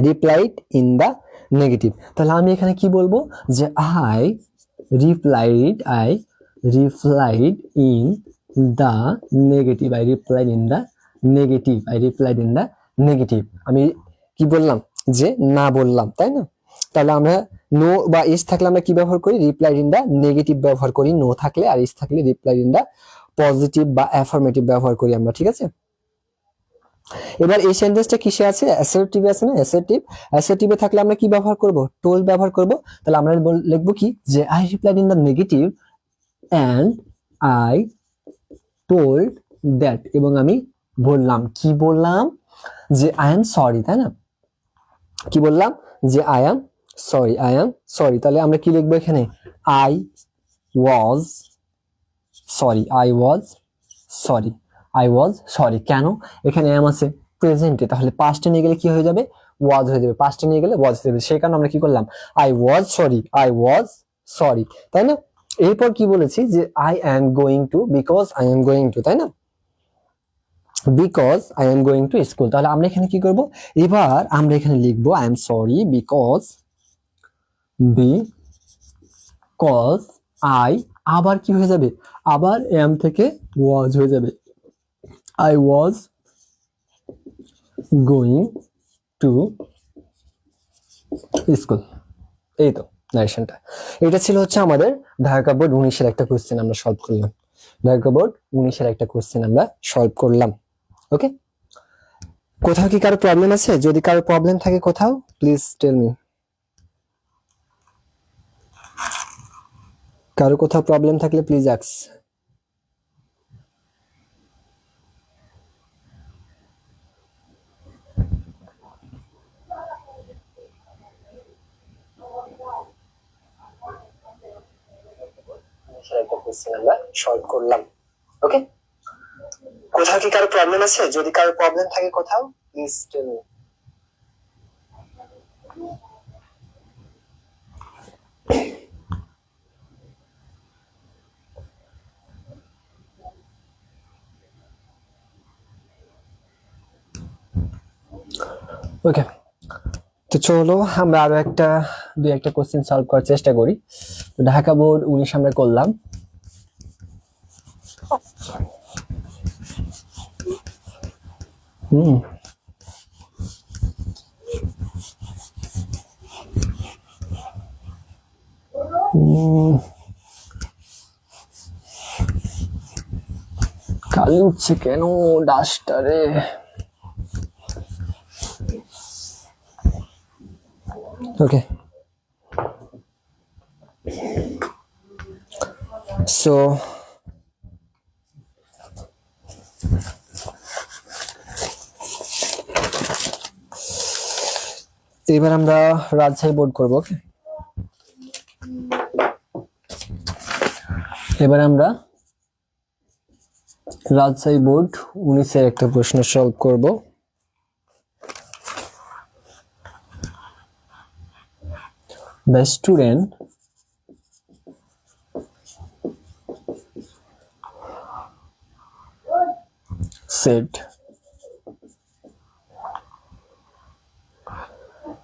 Replied in the negative. তাহলে আমি এখানে কি বলবো? যে I replied in the negative, I replied in the negative, I replied in the negative. আমি কি বললাম? যে না বললাম, তাই না? তাহলে আমরা নো বা এস থাকলে আমরা কি ব্যবহার করি? রিপ্লাইড ইন দা নেগেটিভ ব্যবহার করি নো থাকলে, আর এস থাকলে রিপ্লাইড ইন দা পজিটিভ বা অ্যাফার্মেটিভ ব্যবহার করি আমরা, ঠিক আছে? এবার এই সেন্টেন্সটা কিসে আছে? অ্যাসার্টিভ আছে না? অ্যাসার্টিভে থাকলে আমরা কি ব্যবহার করব? টোল্ড ব্যবহার করব। তাহলে আমরা লিখবো কি? যে I replied in the negative and I told that, এবং আমি বললাম, কি বললাম? যে আই এম সরি, তাই না? কি বললাম? যে আই এম সরি। তাহলে আমরা কি লিখবো এখানে? I was sorry. কেন? এখানে এম আছে প্রেজেন্টে, তাহলে পাস্টে নিয়ে গেলে কি হয়ে যাবে? ওয়াজ হয়ে যাবে। পাস্টে নিয়ে গেলে ওয়াজ হয়ে যাবে। সেই কারণে আমরা কি করলাম? আই ওয়াজ সরি, তাই না? এরপর কি বলেছি? যে I am going to, because I am going two, তাই না? Because I am going to school. তাহলে আমরা এখানে কি করব? এবার আমরা এখানে লিখবো I am sorry because I, আবার কি হয়ে যাবে? আবার এম থেকে ওয়াজ হয়ে যাবে। I was going to school. এই তো নারেশনটা। এটা ছিল হচ্ছে আমাদের ঢাকা বোর্ড 19-এর একটা কোশ্চেন আমরা সলভ করলাম। ঢাকা বোর্ড 19-এর একটা কোশ্চেন আমরা সলভ করলাম। ওকে, কোথাও কি কারো প্রবলেম আছে? যদি কারো প্রবলেম থাকে কোথাও, প্লিজ টেল মি। কারো কোথাও প্রবলেম থাকলে প্লিজ আক্স। একটা কোশ্চেন আমরা সলভ করলাম। ওকে, কোথাও কি কারো প্রবলেম আছে? যদি কারো প্রবলেম থাকে কোথাও, প্লিজ টেল মি। ওকে, তো চলো আমরা আরো দুই একটা কোশ্চেন সলভ করার চেষ্টা করি। ঢাকা বোর্ড 19 আমরা করলাম। কালি উঠছে কেন ডাস্টারে? ওকে, সো এবার আমরা রাজশাহী বোর্ড করব। ওকে, এবার আমরা রাজশাহী বোর্ড 19-এর একটা প্রশ্ন সলভ করব। The student said,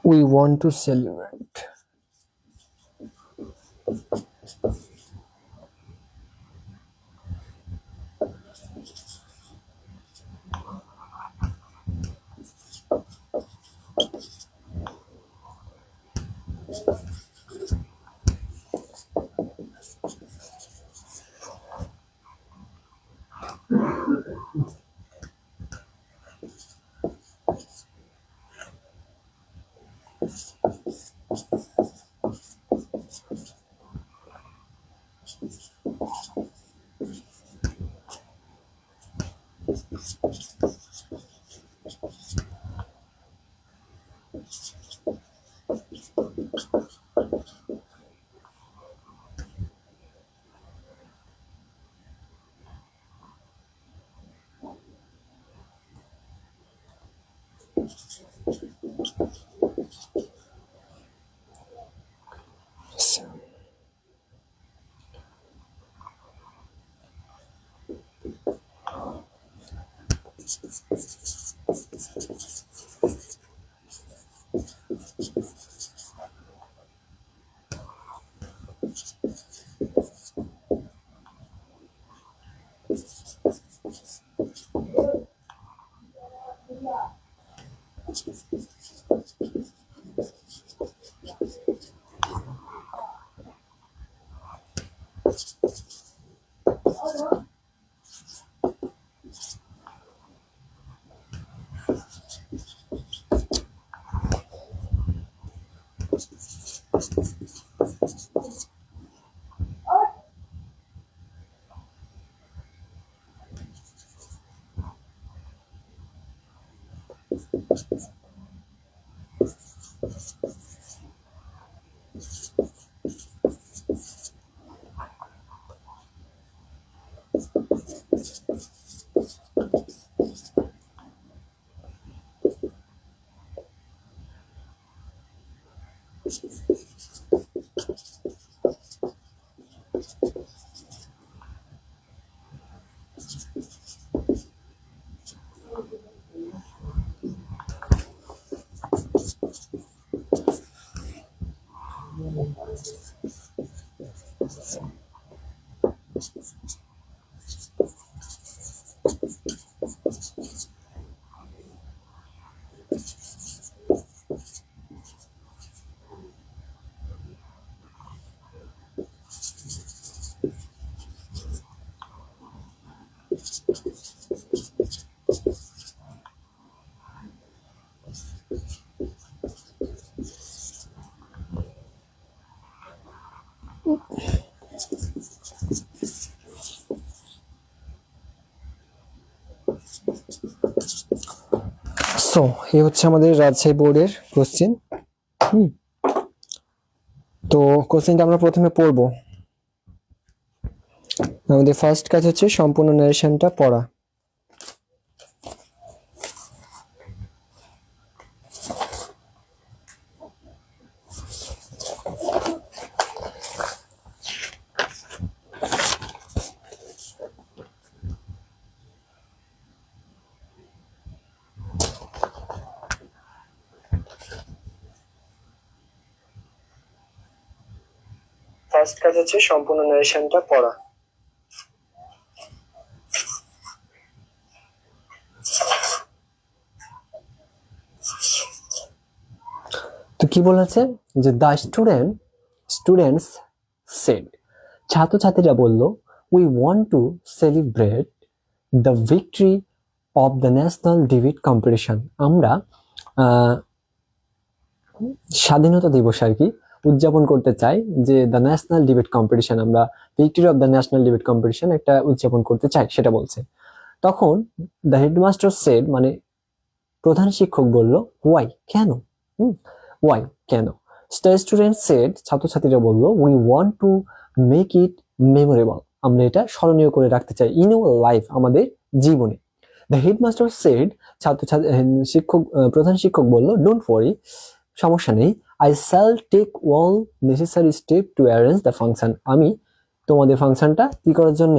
"We want to celebrate." So এই হচ্ছে আমাদের রাজশাহী বোর্ডের কোশ্চেন। তো কোশ্চেনটা আমরা প্রথমে পড়বো। আমাদের ফার্স্ট কাজ হচ্ছে সম্পূর্ণ ন্যারেশনটা পড়া। ফার্স্ট কাজ হচ্ছে সম্পূর্ণ ন্যারেশনটা পড়া। তো কি বলেছে যে দ্য স্টুডেন্টস সেড, ছাত্রছাত্রীরা বলল, we want to celebrate the victory of the national debate competition. আমরা স্বাধীনতা দিবস আর কি উদযাপন করতে চাই, যে দ্য ন্যাশনাল ডিবেট কম্পিটিশন, আমরা victory of the national debate competition একটা উদযাপন করতে চাই, সেটা বলছে। তখন দ্য হেডমাস্টার সেড, মানে প্রধান শিক্ষক বলল, ওয়াই, কেন? ওয়াই, কেন? স্টুডেন্ট সেড, ছাত্রছাত্রীরা বলল, we want two make it memorable, আমরা এটা স্মরণীয় করে রাখতে চাই ইন আওয়ার লাইফ, আমাদের জীবনে। দ্য হেডমাস্টার সেড, প্রধান শিক্ষক বলল, ডোন্ট ওয়ারি, সমস্যা নেই, I shall take all necessary step to arrange the function, আমি তোমাদের ফাংশনটা কি করার জন্য,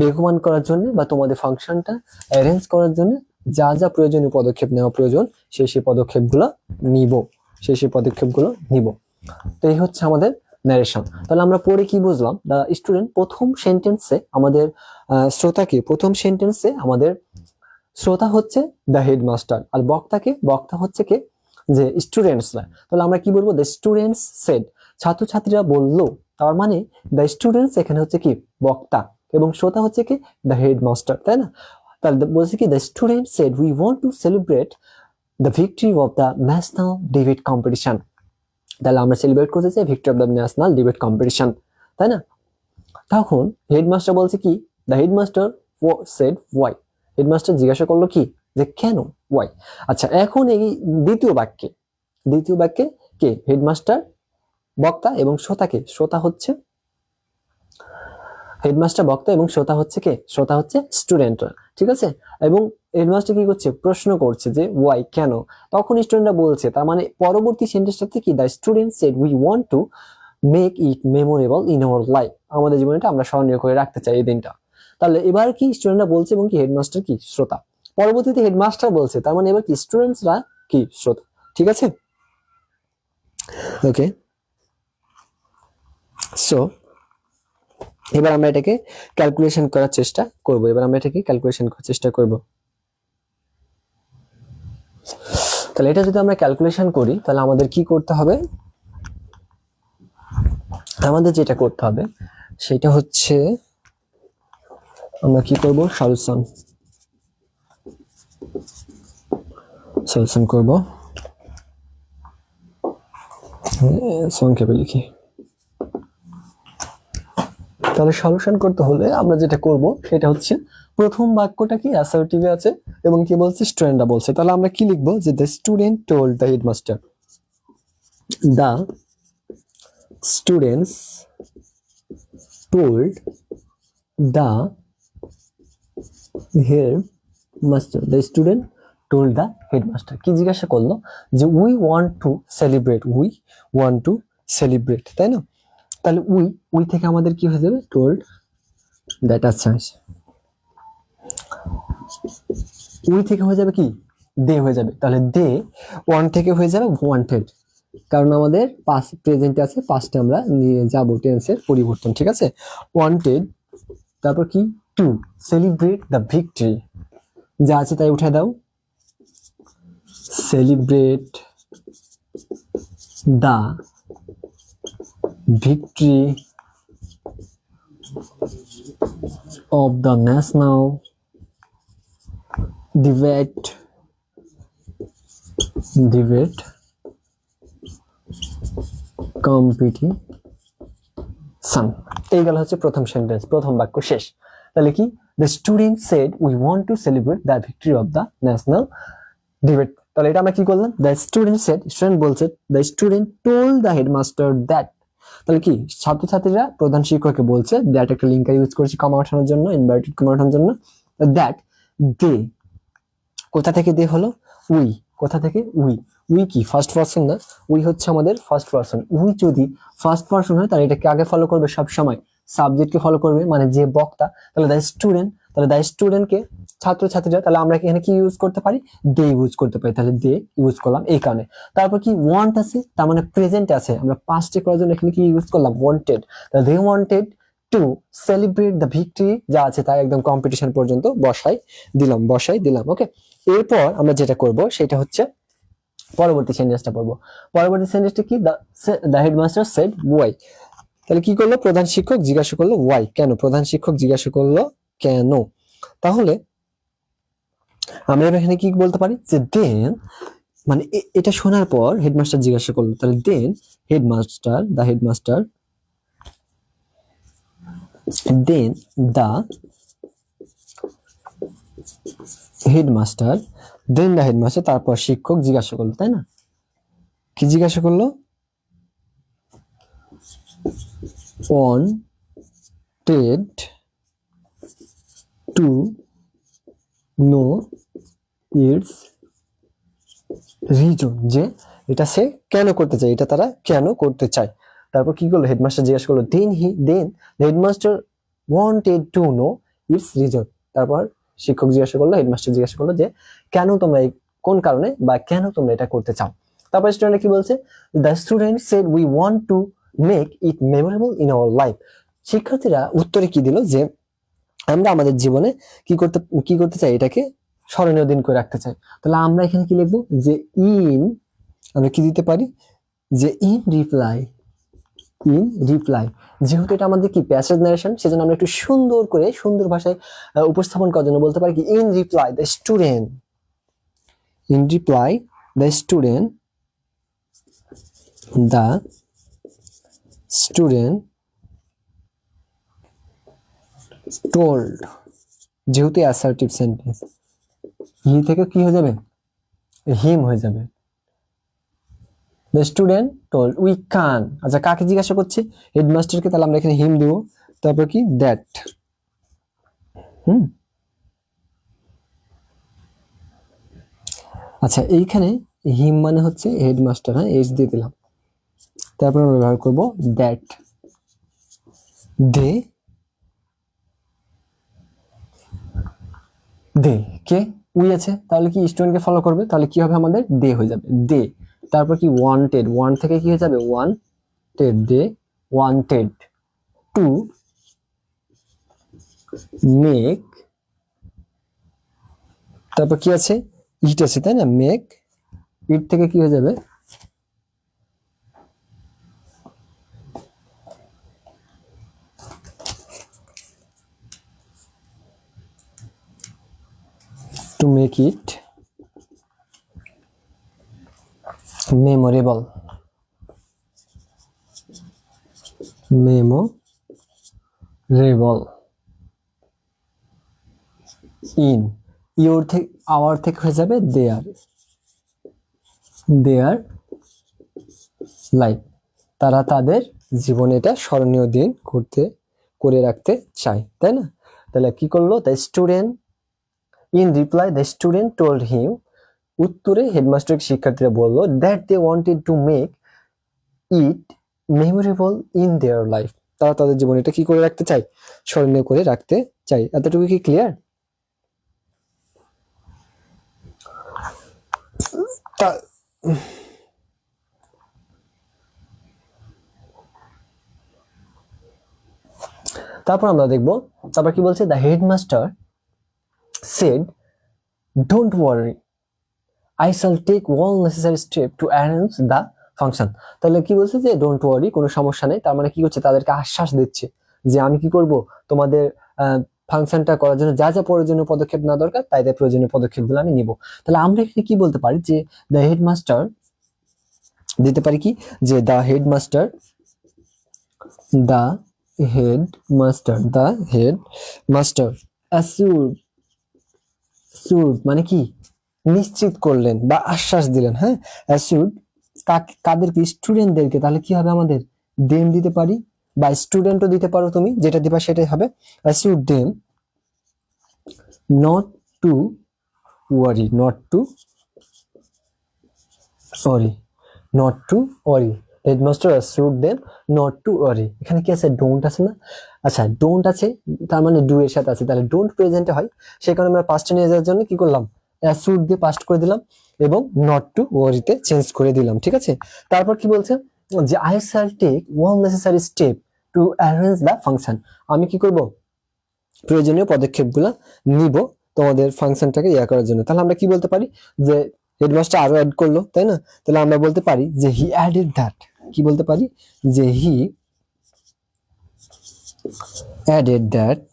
বেগবান করার জন্য, বা তোমাদের ফাংশনটা অ্যারেঞ্জ করার জন্য যা যা প্রয়োজনীয় পদক্ষেপ নেওয়া প্রয়োজন সেই পদক্ষেপগুলো নিব। তো এই হচ্ছে আমাদের ন্যারেশন। তাহলে আমরা পড়ে কি বুঝলাম? দ্য স্টুডেন্ট, প্রথম সেন্টেন্সে আমাদের শ্রোতা হচ্ছে দ্য হেডমাস্টার, আর বক্তা হচ্ছে কে, যে স্টুডেন্টসরা। তাহলে আমরা কি বলবো? দ্য স্টুডেন্টস সেড, ছাত্রছাত্রীরা বলল, তার মানে দ্য স্টুডেন্টস এখানে হচ্ছে কি বক্তা, এবং শ্রোতা হচ্ছে কি দ্য হেডমাস্টার, তাই না? তাহলে বলছে কি the student said we want to celebrate the victory of the national debate competition. তাহলে আমরা সেলিব্রেট করতে চাই victory of the national debate competition, তাই না? তখন হেডমাস্টার বলছে কি, the headmaster said why, headmaster জিজ্ঞাসা করলো কি, যে কেন, ওয়াই। আচ্ছা, এখন এই দ্বিতীয় বাক্যে কে হেডমাস্টার বক্তা এবং শ্রোতাকে, শ্রোতা হচ্ছে হেডমাস্টার বক্তা এবং শ্রোতা হচ্ছে কে, শ্রোতা হচ্ছে স্টুডেন্টরা, ঠিক আছে? এবং হেডমাস্টার কি করছে, প্রশ্ন করছে যে ওয়াই, কেন। তখন স্টুডেন্টরা বলছে, তার মানে পরবর্তী সেন্টেন্সটাতে কি, the student said we want two make it memorable in our life, আমাদের জীবনটা আমরা স্মরণীয় করে রাখতে চাই এই দিনটা। তাহলে এবার কি স্টুডেন্টরা বলছে এবং কি হেডমাস্টার কি শ্রোতা। পরবর্তীতে হেডমাস্টার বলছে, তার মানে এবার কি স্টুডেন্টসরা কি শ্রোতা। ঠিক আছে, ওকে। সো এবার আমরা এটাকে ক্যালকুলেশন করার চেষ্টা করব। তাহলে এটা যদি আমরা ক্যালকুলেশন করি, তাহলে আমাদের কি করতে হবে? আমাদের যেটা করতে হবে সেটা হচ্ছে আমরা কি করব, সলিউশন করব। সংক্ষেপে লিখি। তাহলে সলিউশন করতে হলে আমরা যেটা করব সেটা হচ্ছে প্রথম বাক্যটা কি অ্যাসার্টিভে আছে এবং কি বলছে স্টুডেন্টরা বলছে। তাহলে আমরা কি লিখবো, যে the student told the headmaster, the students told the headmaster, the student told the headmaster. কি জিজ্ঞাসা করলো, যে উই ওয়ান্ট টু সেলিব্রেট, তাই না? তাহলে উই থেকে আমাদের কি হয়ে যাবে, টোল্ড দ্যাট। আচ্ছা, উই থেকে হয়ে যাবে কি, দে হয়ে যাবে। তাহলে দে ওয়ান থেকে হয়ে যাবে ওয়ান্টেড, কারণ আমাদের পাস্ট প্রেজেন্টে আছে, পাস্টে আমরা নিয়ে যাব টেন্সের পরিবর্তন। ঠিক আছে, ওয়ান্টেড, তারপর কি টু সেলিব্রেট দ্য ভিক্টরি, যা আছে তাই উঠে দাও, celebrate the victory of the national debate competition। এই গেল হচ্ছে প্রথম সেন্টেন্স, প্রথম বাক্য শেষ। তাহলে কি, the student said we want to celebrate the victory of the national debate। তাহলে এটা আমরা কি করলাম, the student said, স্টুডেন্ট বলছে, the student told the headmaster that। তাহলে কি, ছাত্রছাত্রীরা প্রধান শিক্ষককে বলছে, দ্যাট একটা লিঙ্কার ইউজ করেছি কমা ওঠানোর জন্য, ইনভার্টেড কমা ওঠানোর জন্য, দ্যাট দে, কোথা থেকে দে হলো, উই, কোথা থেকে উই কি ফার্স্ট পারসন না, উই হচ্ছে আমাদের ফার্স্ট পারসন। উই যদি ফার্স্ট পারসন হয় তাহলে এটাকে আগে ফলো করবে সব সময়, সাবজেক্টকে ফলো করবে, মানে যে বক্তা। তাহলে দ্য স্টুডেন্ট, তাহলে দ্য স্টুডেন্টকে ছাত্রছাত্রীরা, তাহলে আমরা এখানে কি ইউজ করতে পারি, দে ইউজ করতে পারি। তাহলে দে ইউজ করলাম এই কারণে। তারপর কি ওয়ান্ট আছে, তার মানে প্রেজেন্ট আছে, আমরা পাস্টে করার জন্য এখানে কি ইউজ করলাম, ওয়ান্টেড। তাহলে they wanted to celebrate the victory, যা আছে তাই একদম কম্পিটিশন পর্যন্ত বসাই দিলাম। ওকে, এরপর আমরা যেটা করব সেটা হচ্ছে পরবর্তী সেন্টেন্সটা পড়বো। পরবর্তী সেন্টেন্সটা কি, দ্য হেডমাস্টার সেড ওয়াই। তাহলে কি করলো, প্রধান শিক্ষক জিজ্ঞাসা করলো ওয়াই, কেন, প্রধান শিক্ষক জিজ্ঞাসা করলো কেন। তাহলে আমরা এখানে কি বলতে পারি, যে দেন, মানে এটা শোনার পর হেডমাস্টার জিজ্ঞাসা করলো, তাহলে দেন দ্য হেডমাস্টার তারপর শিক্ষক জিজ্ঞাসা করলো, তাই না? কি জিজ্ঞাসা করলো, wanted to know its reason, যে এটা সে কেন করতে চায়, এটা তারা কেন করতে চায়। তারপর কি করলো, হেডমাস্টার জিজ্ঞাসা করলো, দেন headmaster wanted to know its reason। তারপর শিক্ষক জিজ্ঞাসা করলো, হেডমাস্টার জিজ্ঞাসা করলো যে কেন তোমরা, কোন কারণে বা কেন তোমরা এটা করতে চাও। তারপর স্টুডেন্ট কি বলছে, the student said we want two make it memorable in our life. শিক্ষার্থীরা উত্তরে কি দিল, যে আমরা আমাদের জীবনে কি করতে চাই, এটাকে স্মরণীয় দিন করে রাখতে চাই। তাহলে আমরা এখানে কি লিখবো, যে আমরা কি দিতে পারি, যে ইন রিপ্লাই, যেহেতু এটা আমাদের কি প্যাসেজ নারেশন, সেজন্য আমরা একটু সুন্দর ভাষায় উপস্থাপন করার জন্য বলতে পারি কি, in reply the student told, যেহেতু অ্যাসার্টিভ সেন্টেন্স, হি থেকে কি হয়ে যাবে, হিম হয়ে যাবে। the student told we can, আচ্ছা কাকে জিজ্ঞাসা করছে, হেডমাস্টারকে, তাহলে আমরা এখানে হিম দেব। তারপর কি দ্যাট, আচ্ছা এইখানে হিম মানে হচ্ছে হেডমাস্টার, হ্যাঁ, এইচ দিয়ে দিলাম। তারপর আমরা ব্যবহার করব that they they, K? We আছে, তাহলে কি স্টুডেন্টকে ফলো করবে, তাহলে কি হবে আমাদের দে হয়ে যাবে দে। তারপর কি ওয়ান্টেড, ওয়ান থেকে কি হয়ে যাবে wanted, they wanted to make, তারপর কি আছে ইট আছে তাই না, মেক, ইট থেকে কি হয়ে যাবে two make it memorable, memorable in, your থেকে আওয়ার থেকে হয়ে যাবে দেয়ার, দেয়ার লাইফ, তারা তাদের জীবনে এটা স্মরণীয় দিন করে রাখতে চায় তাই না। তাহলে কি করলো, the student in reply the student told him, উত্তরে হেডমাস্টার শিক্ষার্থীরা বললো that they wanted to make it memorable in their life, তারা তাদের জীবনে এটা কি করে রাখতে চায়, স্মরণীয় করে রাখতে চায়। এতটুকু কি ক্লিয়ার? তারপর আমরা দেখবো, তারপর কি বলছে, the headmaster said don't worry I shall take all necessary step to arrange the function. তাহলে কি বলছে যে ডোন্ট ওয়ারি, কোনো সমস্যা নেই, তার মানে কি করছে, তাদেরকে আশ্বাস দিচ্ছে যে আমি কি করব, তোমাদের ফাংশনটা করার জন্য যা যা প্রয়োজনীয় পদক্ষেপ না দরকার তাই তাই প্রয়োজনীয় পদক্ষেপগুলো আমি নিব। তাহলে আমরা এখানে কি বলতে পারি যে দ্য হেডমাস্টার দিতে পারি কি, যে the headmaster, the headmaster assured মানে কি নিশ্চিত করলেন বা আশ্বাস দিলেন, হ্যাঁ অ্যাসিউরড কাদেরকে, স্টুডেন্টদেরকে, তাহলে কি হবে আমাদের দেম দিতে পারি বা স্টুডেন্টও দিতে পারো, তুমি যেটা দিবা সেটাই হবে, assured them not to worry, headmaster assured them not to worry, এখানে কি আছে ডোন্ট আছে না, আচ্ছা ডোন্ট আছে তার মানে ডু এর সাথে আছে, তাহলে ডোন্ট প্রেজেন্টে হয়, সেই কারণে আমরা পাস্টে নিয়ে যাওয়ার জন্য কি করলাম, অ্যাসিউরড দিয়ে পাস্ট করে দিলাম এবং নট টু ওয়ারিতে চেঞ্জ করে দিলাম, ঠিক আছে। তারপর কি বলছে যে I shall take all necessary step to arrange the function, আমি কি করব, প্রয়োজনীয় পদক্ষেপগুলো নিব তোমাদের ফাংশনটাকে করার জন্য। তাহলে আমরা কি বলতে পারি যে হেডমাস্টার আরো অ্যাড করলো তাই না, তাহলে আমরা বলতে পারি যে হি অ্যাডেড দ্যাট, কি বলতে পারি যে he added that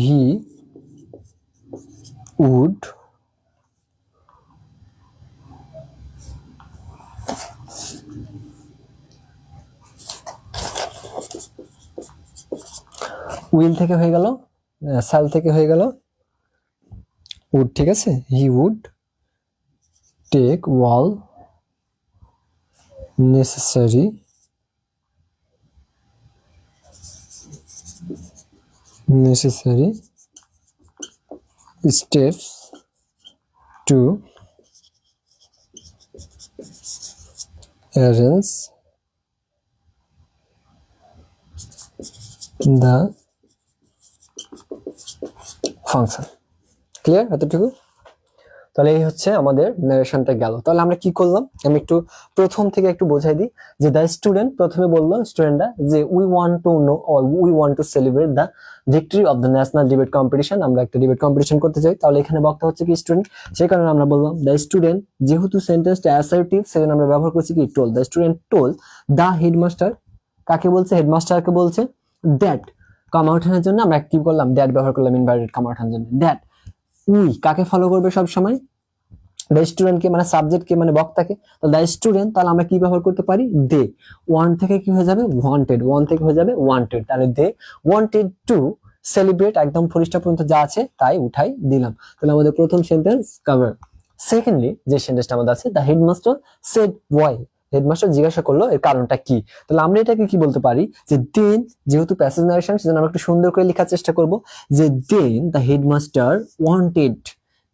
he would will থেকে হয়ে গেল, সাল থেকে হয়ে গেল উড, ঠিক আছে, he would take all necessary steps to arrange the function, clear এতটুকু? তাহলে এই হচ্ছে আমাদের নারেশনটা গেল। তাহলে আমরা কি করলাম, আমি একটু প্রথম থেকে একটু বোঝাই দিই যে দ্য স্টুডেন্ট, প্রথমে বললো স্টুডেন্টরা যে we want to know or we want to celebrate the victory of the national debate competition, আমরা একটা ডিবেট কম্পিটিশন করতে চাই। তাহলে এখানে বক্তা হচ্ছে কি স্টুডেন্ট, সেই কারণে আমরা বললাম দ্য স্টুডেন্ট, যেহেতু সেন্টেন্সটা অ্যাসার্টিভ সেজন্য আমরা ব্যবহার করছি কি toll, the student told the headmaster, কাকে বলছে, হেডমাস্টারকে বলছে, দ্যাট কাম আউটানের জন্য আমরা কি করলাম, দ্যাট ব্যবহার করলাম ইনভার্টেড কাম আউটানের জন্য, দ্যাট উই কাকে ফলো করবে সব সময়, দ্য স্টুডেন্টকে মানে সাবজেক্টকে মানে বক্তাকে, তো দ্য স্টুডেন্ট, তাহলে আমরা কি ব্যবহার করতে পারি, দে, ওয়ান থেকে কি হয়ে যাবে ওয়ান্টেড, ওয়ান থেকে হয়ে যাবে ওয়ান্টেড, তাহলে দে ওয়ান্টেড টু সেলিব্রেট, একদম ফরিস্টা পর্যন্ত যা আছে তাই উঠাই দিলাম। তাহলে আমাদের প্রথম সেন্টেন্স কভার। সেকেন্ডলি যে সেন্টেন্সটা আমাদের আছে, the headmaster said why, headmaster জিজ্ঞাসা করলো এর কারণটা কি, তাহলে আমরা এটাকে কি বলতে পারি যে দেন, যেহেতু প্যাসেজ নারেশন সেজন্য আমরা একটু সুন্দর করে লেখার চেষ্টা করব যে then the headmaster wanted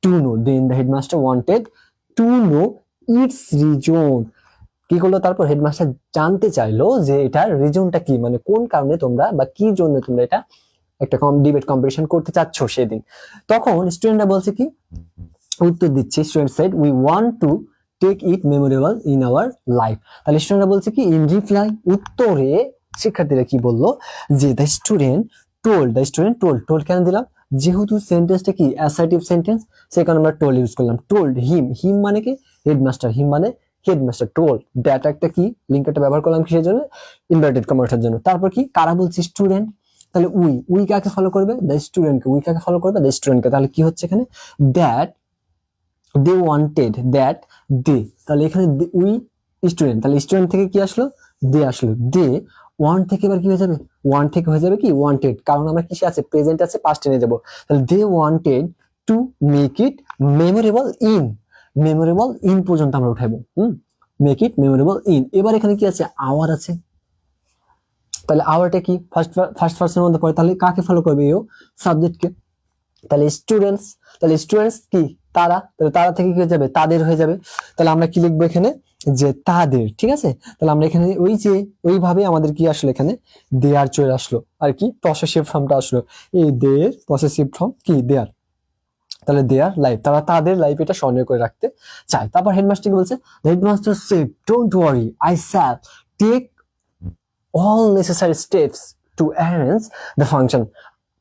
to know, then the headmaster wanted to know its reason, কি করলো তারপর হেডমাস্টার জানতে চাইলো যে এটার রিজনটা কি, মানে কোন কারণে তোমরা বা কি জন্য তোমরা এটা একটা ডিবেট কম্পিটিশন করতে চাচ্ছ সেদিন। তখন স্টুডেন্টরা বলছে কি, উত্তর দিচ্ছে, student said we want to take it memorable in our life. তাহলে স্টুডেন্টরা বলছে কি, ইন রিপ্লাই, উত্তরে শিক্ষার্থীরা কি বললো, যে দ্য স্টুডেন্ট টোল্ড কেন দিলাম, যেহেতু সেন্টেন্সটা কি অ্যাসার্টিভ সেন্টেন্স, সে কারণে আমরা টোল্ড ইউজ করলাম। টোল্ড হিম মানে কি হেডমাস্টার, হিম মানে হেডমাস্টার, টোল্ড দ্যাট একটা কি লিঙ্কটা ব্যবহার করলাম কিসের জন্য, ইনভার্টেড কমার্সের জন্য। তারপর কি কারা বলছি, স্টুডেন্ট। তাহলে উই কাকে ফলো করবে, দ্য স্টুডেন্টকে। উই কাকে ফলো করবে, দ্য স্টুডেন্টকে। তাহলে কি হচ্ছে এখানে, that they wanted, that they, তাহলে এখানে উই স্টুডেন্ট, তাহলে স্টুডেন্ট থেকে কি আসলো, দে আসলো। দে ওয়ান্ট থেকে এবার কি হয়ে যাবে, ওয়ান্ট থেকে হয়ে যাবে কি ওয়ান্টেড, কারণ আমরা কিসে আছে, প্রেজেন্ট আছে, পাস্ট নিয়ে যাবো। তাহলে they wanted to make it memorable in পর্যন্ত আমরা উঠাইবো। Make it memorable in. এবার এখানে কি আছে, আওয়ার আছে, তাহলে আওয়ারটা কি ফার্স্ট পারসনের মধ্যে পড়ে, তাহলে কাকে ফলো করবে, সাবজেক্টকে। তাহলে স্টুডেন্টস কি তারা, তাহলে তারা থেকে কি হয়ে যাবে, তাদের হয়ে যাবে। তাহলে আমরা কি লিখবো এখানে, যে তাদের, ঠিক আছে। তাহলে আমরা এখানে ওই যে ওইভাবে আমাদের কি আসলো এখানে, দেয়ার চলে আসলো, আর কি পসেসিভ ফর্মটা আসলো, এই দের পসেসিভ ফর্ম কি দেয়ার। তাহলে দেয়ার লাইফ, তারা তাদের লাইফ এটা স্মরণীয় করে রাখতে চায়। তারপর হেডমাস্টার বলছে, headmaster said don't worry, I shall take all necessary steps to arrange the function.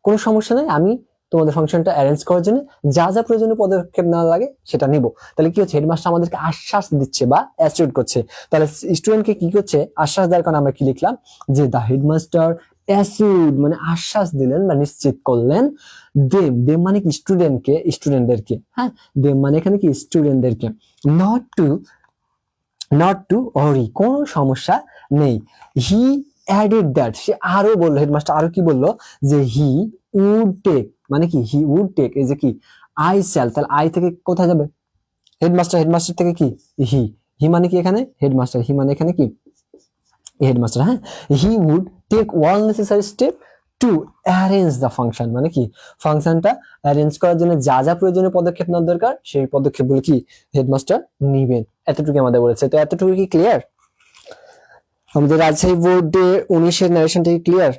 কোনো সমস্যা নেই, আমি তোমাদের ফাংশনটা অ্যারেঞ্জ করার জন্য যা যা প্রয়োজনীয় পদক্ষেপ নেওয়া লাগে সেটা নিব। তাহলে কি হচ্ছে, হেডমাস্টার আমাদেরকে আশ্বাস দিচ্ছে বা অ্যাসিউর করছে। তাহলে স্টুডেন্টকে কি করছে, আশ্বাস দেওয়ার কারণে আমরা কি লিখলাম, যে দ্য হেডমাস্টার অ্যাসিউরড মানে আশ্বাস দিলেন বা নিশ্চিত করলেন, দেম মানে কি স্টুডেন্টদেরকে, হ্যাঁ, দেম মানে এখানে কি স্টুডেন্টদেরকে, নট টু ওয়ারি কোনো সমস্যা নেই। হি অ্যাডেড দ্যাট, সে আরো বললো, হেডমাস্টার আরো কি বললো, যে হি উড টেক মানে কি, হি উড টেক এই যে কি আই শ্যাল, তাহলে আই থেকে কোথায় যাবে, হেডমাস্টার থেকে কি হি মানে কি এখানে হেডমাস্টার, হি মানে এখানে কি হেডমাস্টার, হ্যাঁ। He would take all necessary step to arrange the function, মানে কি ফাংশনটা অ্যারেঞ্জ করার জন্য যা যা প্রয়োজনীয় পদক্ষেপ নেওয়ার দরকার সেই পদক্ষেপগুলো কি হেডমাস্টার নিবেন। এতটুকু আমাদের বলেছে। তো এতটুকু কি ক্লিয়ার? আমাদের রাজশাহী বোর্ডে 19-এর নারেশনটা কি ক্লিয়ার?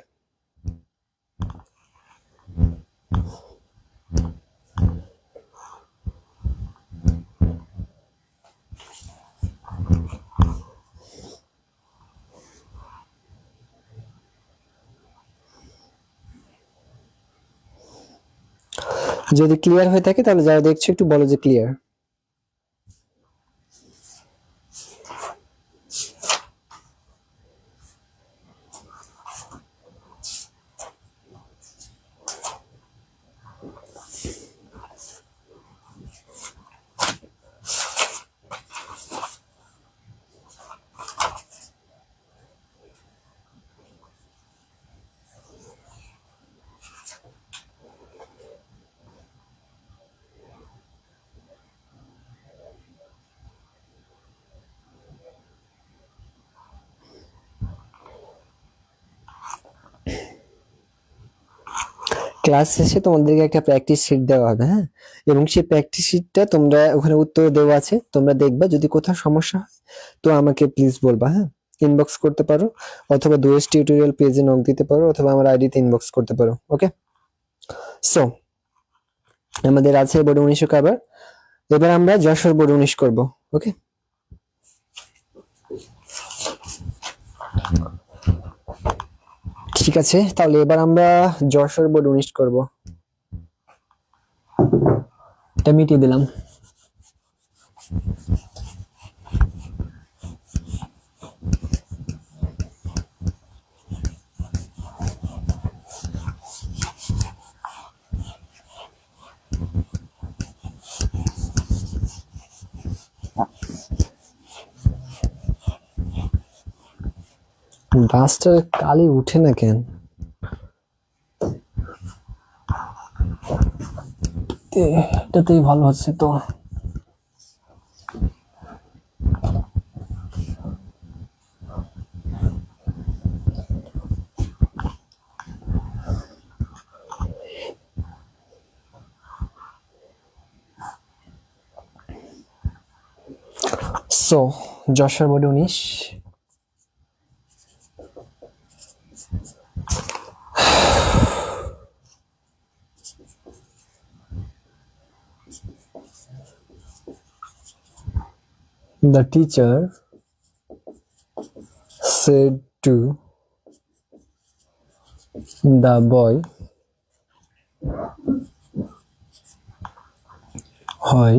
যদি ক্লিয়ার হয়ে থাকে তাহলে যারা দেখছো একটু বলো যে ক্লিয়ার। ক্লাস শেষে তোমাদেরকে একটা প্র্যাকটিস শিট দেওয়া হবে, হ্যাঁ, এবং সেই প্র্যাকটিস শিটটা তোমরা ওখানে উত্তর দেওয়া আছে, তোমরা দেখবা, যদি কোথাও সমস্যা হয় তো আমাকে প্লিজ বলবা, হ্যাঁ, ইনবক্স করতে পারো অথবা দুয়েস টিউটোরিয়াল পেজে নক দিতে পারো অথবা আমার আইডিতে ইনবক্স করতে পারো। ওকে, সো আমাদের আছে বোর্ড 19 কভার, এবার আমরা যশোর বোর্ড 19 করব। ওকে, ঠিক আছে, তাহলে এবার আমরা যশোর বোর্ড 19 করব। এটা মিটিয়ে দিলাম। ডাস্টার কালি উঠে না কেন? এটাতেই ভালো হচ্ছে তো। So Jessore board 19। The teacher said to the boy, "Hoy,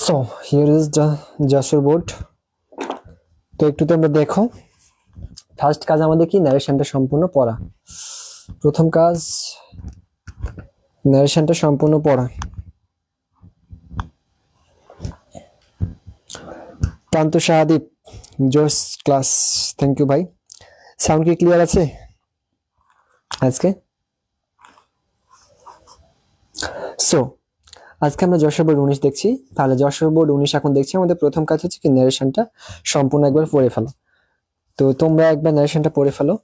so here is the Jessore board. তো একটু তোমরা দেখো, ফার্স্ট কাজ আমাদের কি, ন্যারেশনটা সম্পূর্ণ পড়া। প্রথম কাজ ন্যারেশনটা সম্পূর্ণ পড়া। প্রান্ত শাহাদীপ, জোস ক্লাস, থ্যাংক ইউ ভাই। সাউন্ড কি ক্লিয়ার আছে আজকে? সো আজকে আমরা যশোর বোর্ড 19 দেখছি। তাহলে যশোর বোর্ড 19 এখন দেখছি। আমাদের প্রথম কাজ হচ্ছে কি, ন্যারেশনটা সম্পূর্ণ একবার পড়ে ফেলো। তো তোমরা একবার ন্যারেশনটা পড়ে ফেলো।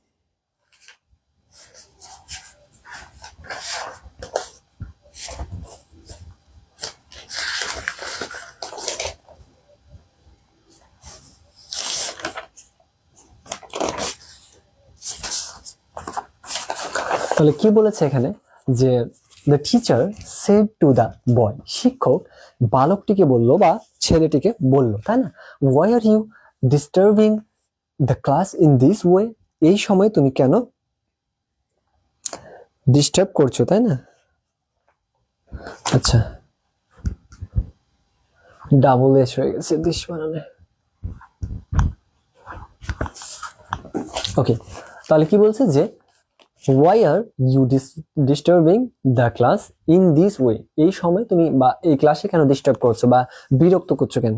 তাহলে কি বলেছে এখানে, যে the teacher said to the boy, শিক্ষক বালকটিকে বললো বা ছেলেটিকে বললো, তাই না? Why are you disturbing the class in this way, এই সময় তুমি কেন ডিস্টার্ব করছো, তাই না? আচ্ছা, ডাবল এস হয়ে গেছে দিস বানানে। ওকে, তাহলে কি বলছে যে why are you disturbing the class in this way, এই সময় তুমি বা এই ক্লাসে কেন ডিস্টার্ব করছো বা বিরক্ত করছো কেন,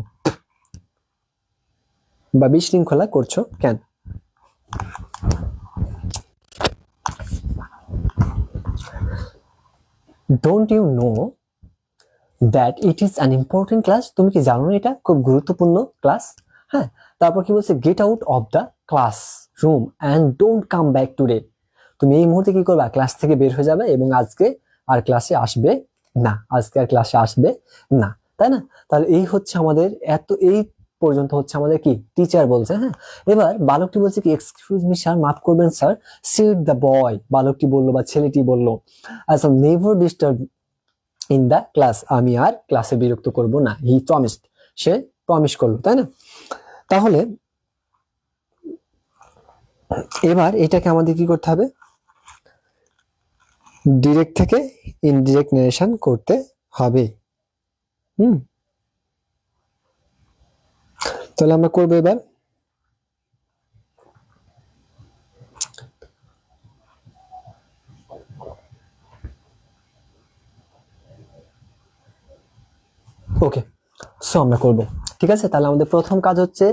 বা বিশৃঙ্খলা করছো কেন? Don't you know that it is an important class, তুমি কি জানো না এটা খুব গুরুত্বপূর্ণ ক্লাস? হ্যাঁ, তারপর কি বলছে, get out of the classroom and don't come back today, তুমি এই মুহূর্তে কি করবা, ক্লাস থেকে বের হয়ে যাবে এবং আজকে আর ক্লাসে আসবে না, আজকে আর ক্লাসে আসবে না, তাই না? তাহলে এই হচ্ছে আমাদের এই পর্যন্ত হচ্ছে আমাদের কি টিচার বলছে। হ্যাঁ, এবার বালকটি বলছে কি, এক্সকিউজ মি স্যার, মাফ করবেন স্যার, সিট দ্য বয়, বালকটি বললো বা ছেলেটি বললো, আচ্ছা never disturb in the class, আমি আর ক্লাসে বিরক্ত করব না, হি প্রমিসড, সে প্রমিস করলো, তাই না? তাহলে এবার এটাকে আমাদের কি করতে হবে, ডিরেক্ট থেকে ইনডিরেক্ট নারেশন করতে হবে। তাহলে আমরা করবো এবার, ওকে, সো আমরা করবো, ঠিক আছে? তাহলে আমাদের প্রথম কাজ হচ্ছে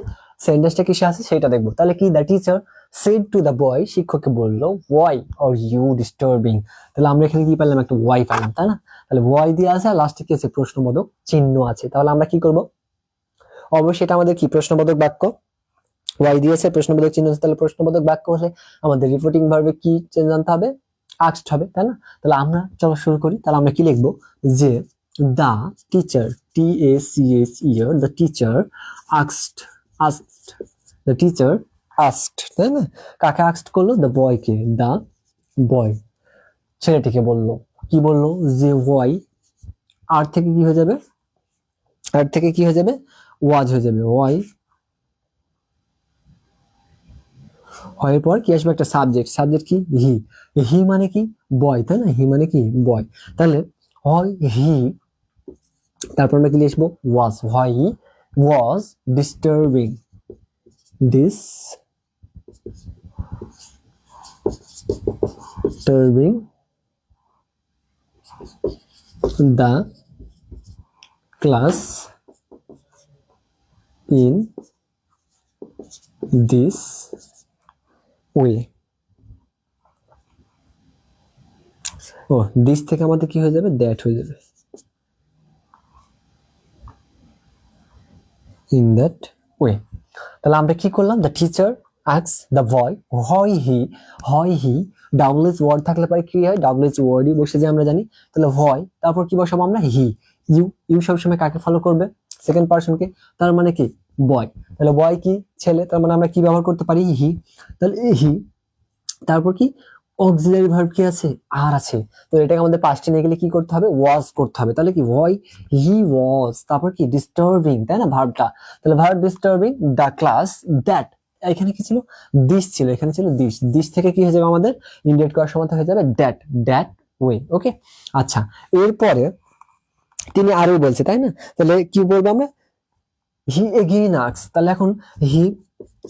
সেন্টেন্সটা কিসে আছে সেটা দেখবো। তাহলে কি, the teacher said to the বয়, শিক্ষককে বললো, ওয়াই আর ইউ ডিস্টার্বিং, তাহলে আমরা এখানে কি পেলাম, একটা ওয়াই পেলাম, তাই না? তাহলে ওয়াই দিয়ে আছে আর লাস্টে কি আছে, প্রশ্নবোধক চিহ্ন আছে। তাহলে আমরা কি করব, অবশ্যই এটা আমাদের কি প্রশ্নবোধক বাক্য, ওয়াই দিয়েছে প্রশ্নবোধক চিহ্ন আছে, তাহলে প্রশ্নবোধক বাক্য হলে আমাদের রিপোর্টিং ভার্বে কি জানতে হবে, আস্কড হবে, তাই না? তাহলে আমরা চলো শুরু করি। তাহলে আমরা কি লিখবো, যে the teacher, TACHER, the teacher asked, the teacher asked, তাই না? কাকে asked করলো, the boy K, the boy ছেলেটিকে বললো, কি বললো, যে boy, আর থেকে কি হয়ে যাবে, আর থেকে কি হয়ে যাবে, was হয়ে যাবে, why, হওয়ার পর কি আসবে, একটা সাবজেক্ট, সাবজেক্ট কি, হি, হি মানে কি বয়, তাই না? হি মানে কি বয়, তাহলে হয় হি, তারপর আমরা কি লিখবো, ওয়াজ, হয় he was disturbing, the class in this way, ও দিস থেকে আমাদের কি হয়ে যাবে, দ্যাট হয়ে যাবে, in that way। তাহলে আমরা কি করলাম, the teacher asks the boy, হয় হি, ডাবল এস ওয়ার্ড থাকলে পরে কি হয়, ডাবল এস ওয়ার্ডই বসে যায় আমরা জানি। তাহলে হয়, তারপর কি বসাবো আমরা, হি, ইউ সবসময় কাকে ফলো করবে, সেকেন্ড পারসনকে, তার মানে কি বয়, তাহলে বয় কি ছেলে, তার মানে আমরা কি ব্যবহার করতে পারি, হি, তাহলে হি, তারপর কি অক্সিলারি ভার্ব কি আছে, আর আছে, তো এটাকে আমাদের পাস্টে নিয়ে গেলে কি করতে হবে, ওয়াজ করতে হবে। তাহলে কি হয় হি ওয়াজ, তারপর কি ডিস্টার্বিং, তাই না ভার্বটা, তাহলে verb disturbing the class that, এখানে কি ছিল, দিস ছিল, এখানে ছিল দিস, দিস থেকে কি হয়ে যাবে আমাদের ইন্ডিকেট করার সময় হয়ে যাবে দ্যাট ওয়ে। ওকে, আচ্ছা, এরপরে তিনি আরো বলছে, তাই না? তাহলে কি বলবো আমরা, হি এগেইন আস্কস, তাহলে এখন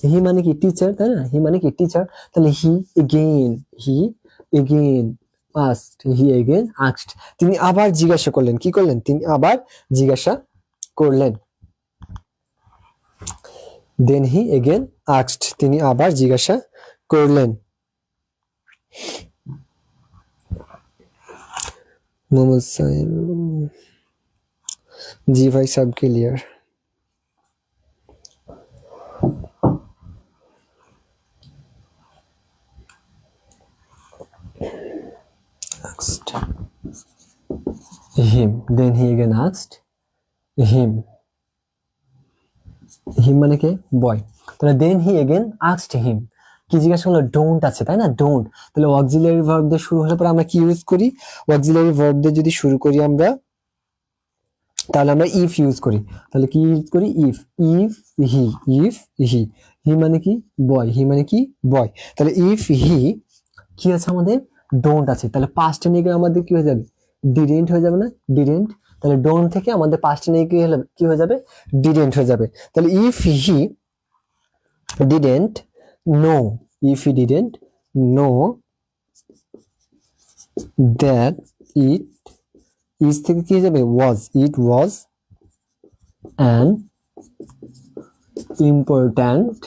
হি মানে কি টিচার, তাই না? হি মানে কি টিচার, তাহলে হি এগেইন আস্কড, হি এগেইন আস্কড, তিনি আবার জিজ্ঞাসা করলেন, কি করলেন, তিনি আবার জিজ্ঞাসা করলেন, দেন হি এগেইন আস্কড, তিনি আবার জিজ্ঞাসা করলেন। মোহাম্মদ সাহেব, জি ভাই, সব clear. Asked him, then he again asked him, মানে কে, বয়, তাহলে দেন হি এগেন আস্কড হিম, কি জিজ্ঞাসা করলো, ডোন্ট আছে, তাই না? ডোন্ট, তাহলে অক্সিলারি ভার্ব দিয়ে শুরু হলে পরে আমরা কি ইউজ করি, অক্সিলারি ভার্ব দিয়ে যদি শুরু করি আমরা, তাহলে আমরা ইফ ইউজ করি, তাহলে কি ইউজ করি, ইফ হি মানে কি বয়, হি মানে কি বয়, তাহলে ইফ হি কি আছে আমাদের, ডোন্ট আছে, তাহলে পাস্ট নিয়ে গিয়ে আমাদের কি হয়ে যাবে, ডিডেন্ট হয়ে যাবে না, ডিডেন্ট, তাহলে ডোন্ট থেকে আমাদের পাস্ট নিয়ে গিয়ে কি হয়ে যাবে, ডিডেন্ট হয়ে যাবে। তাহলে if he didn't know, that it is থেকে কি হয়ে যাবে, ওয়াজ, ইট ওয়াজ অ্যান ইম্পর্ট্যান্ট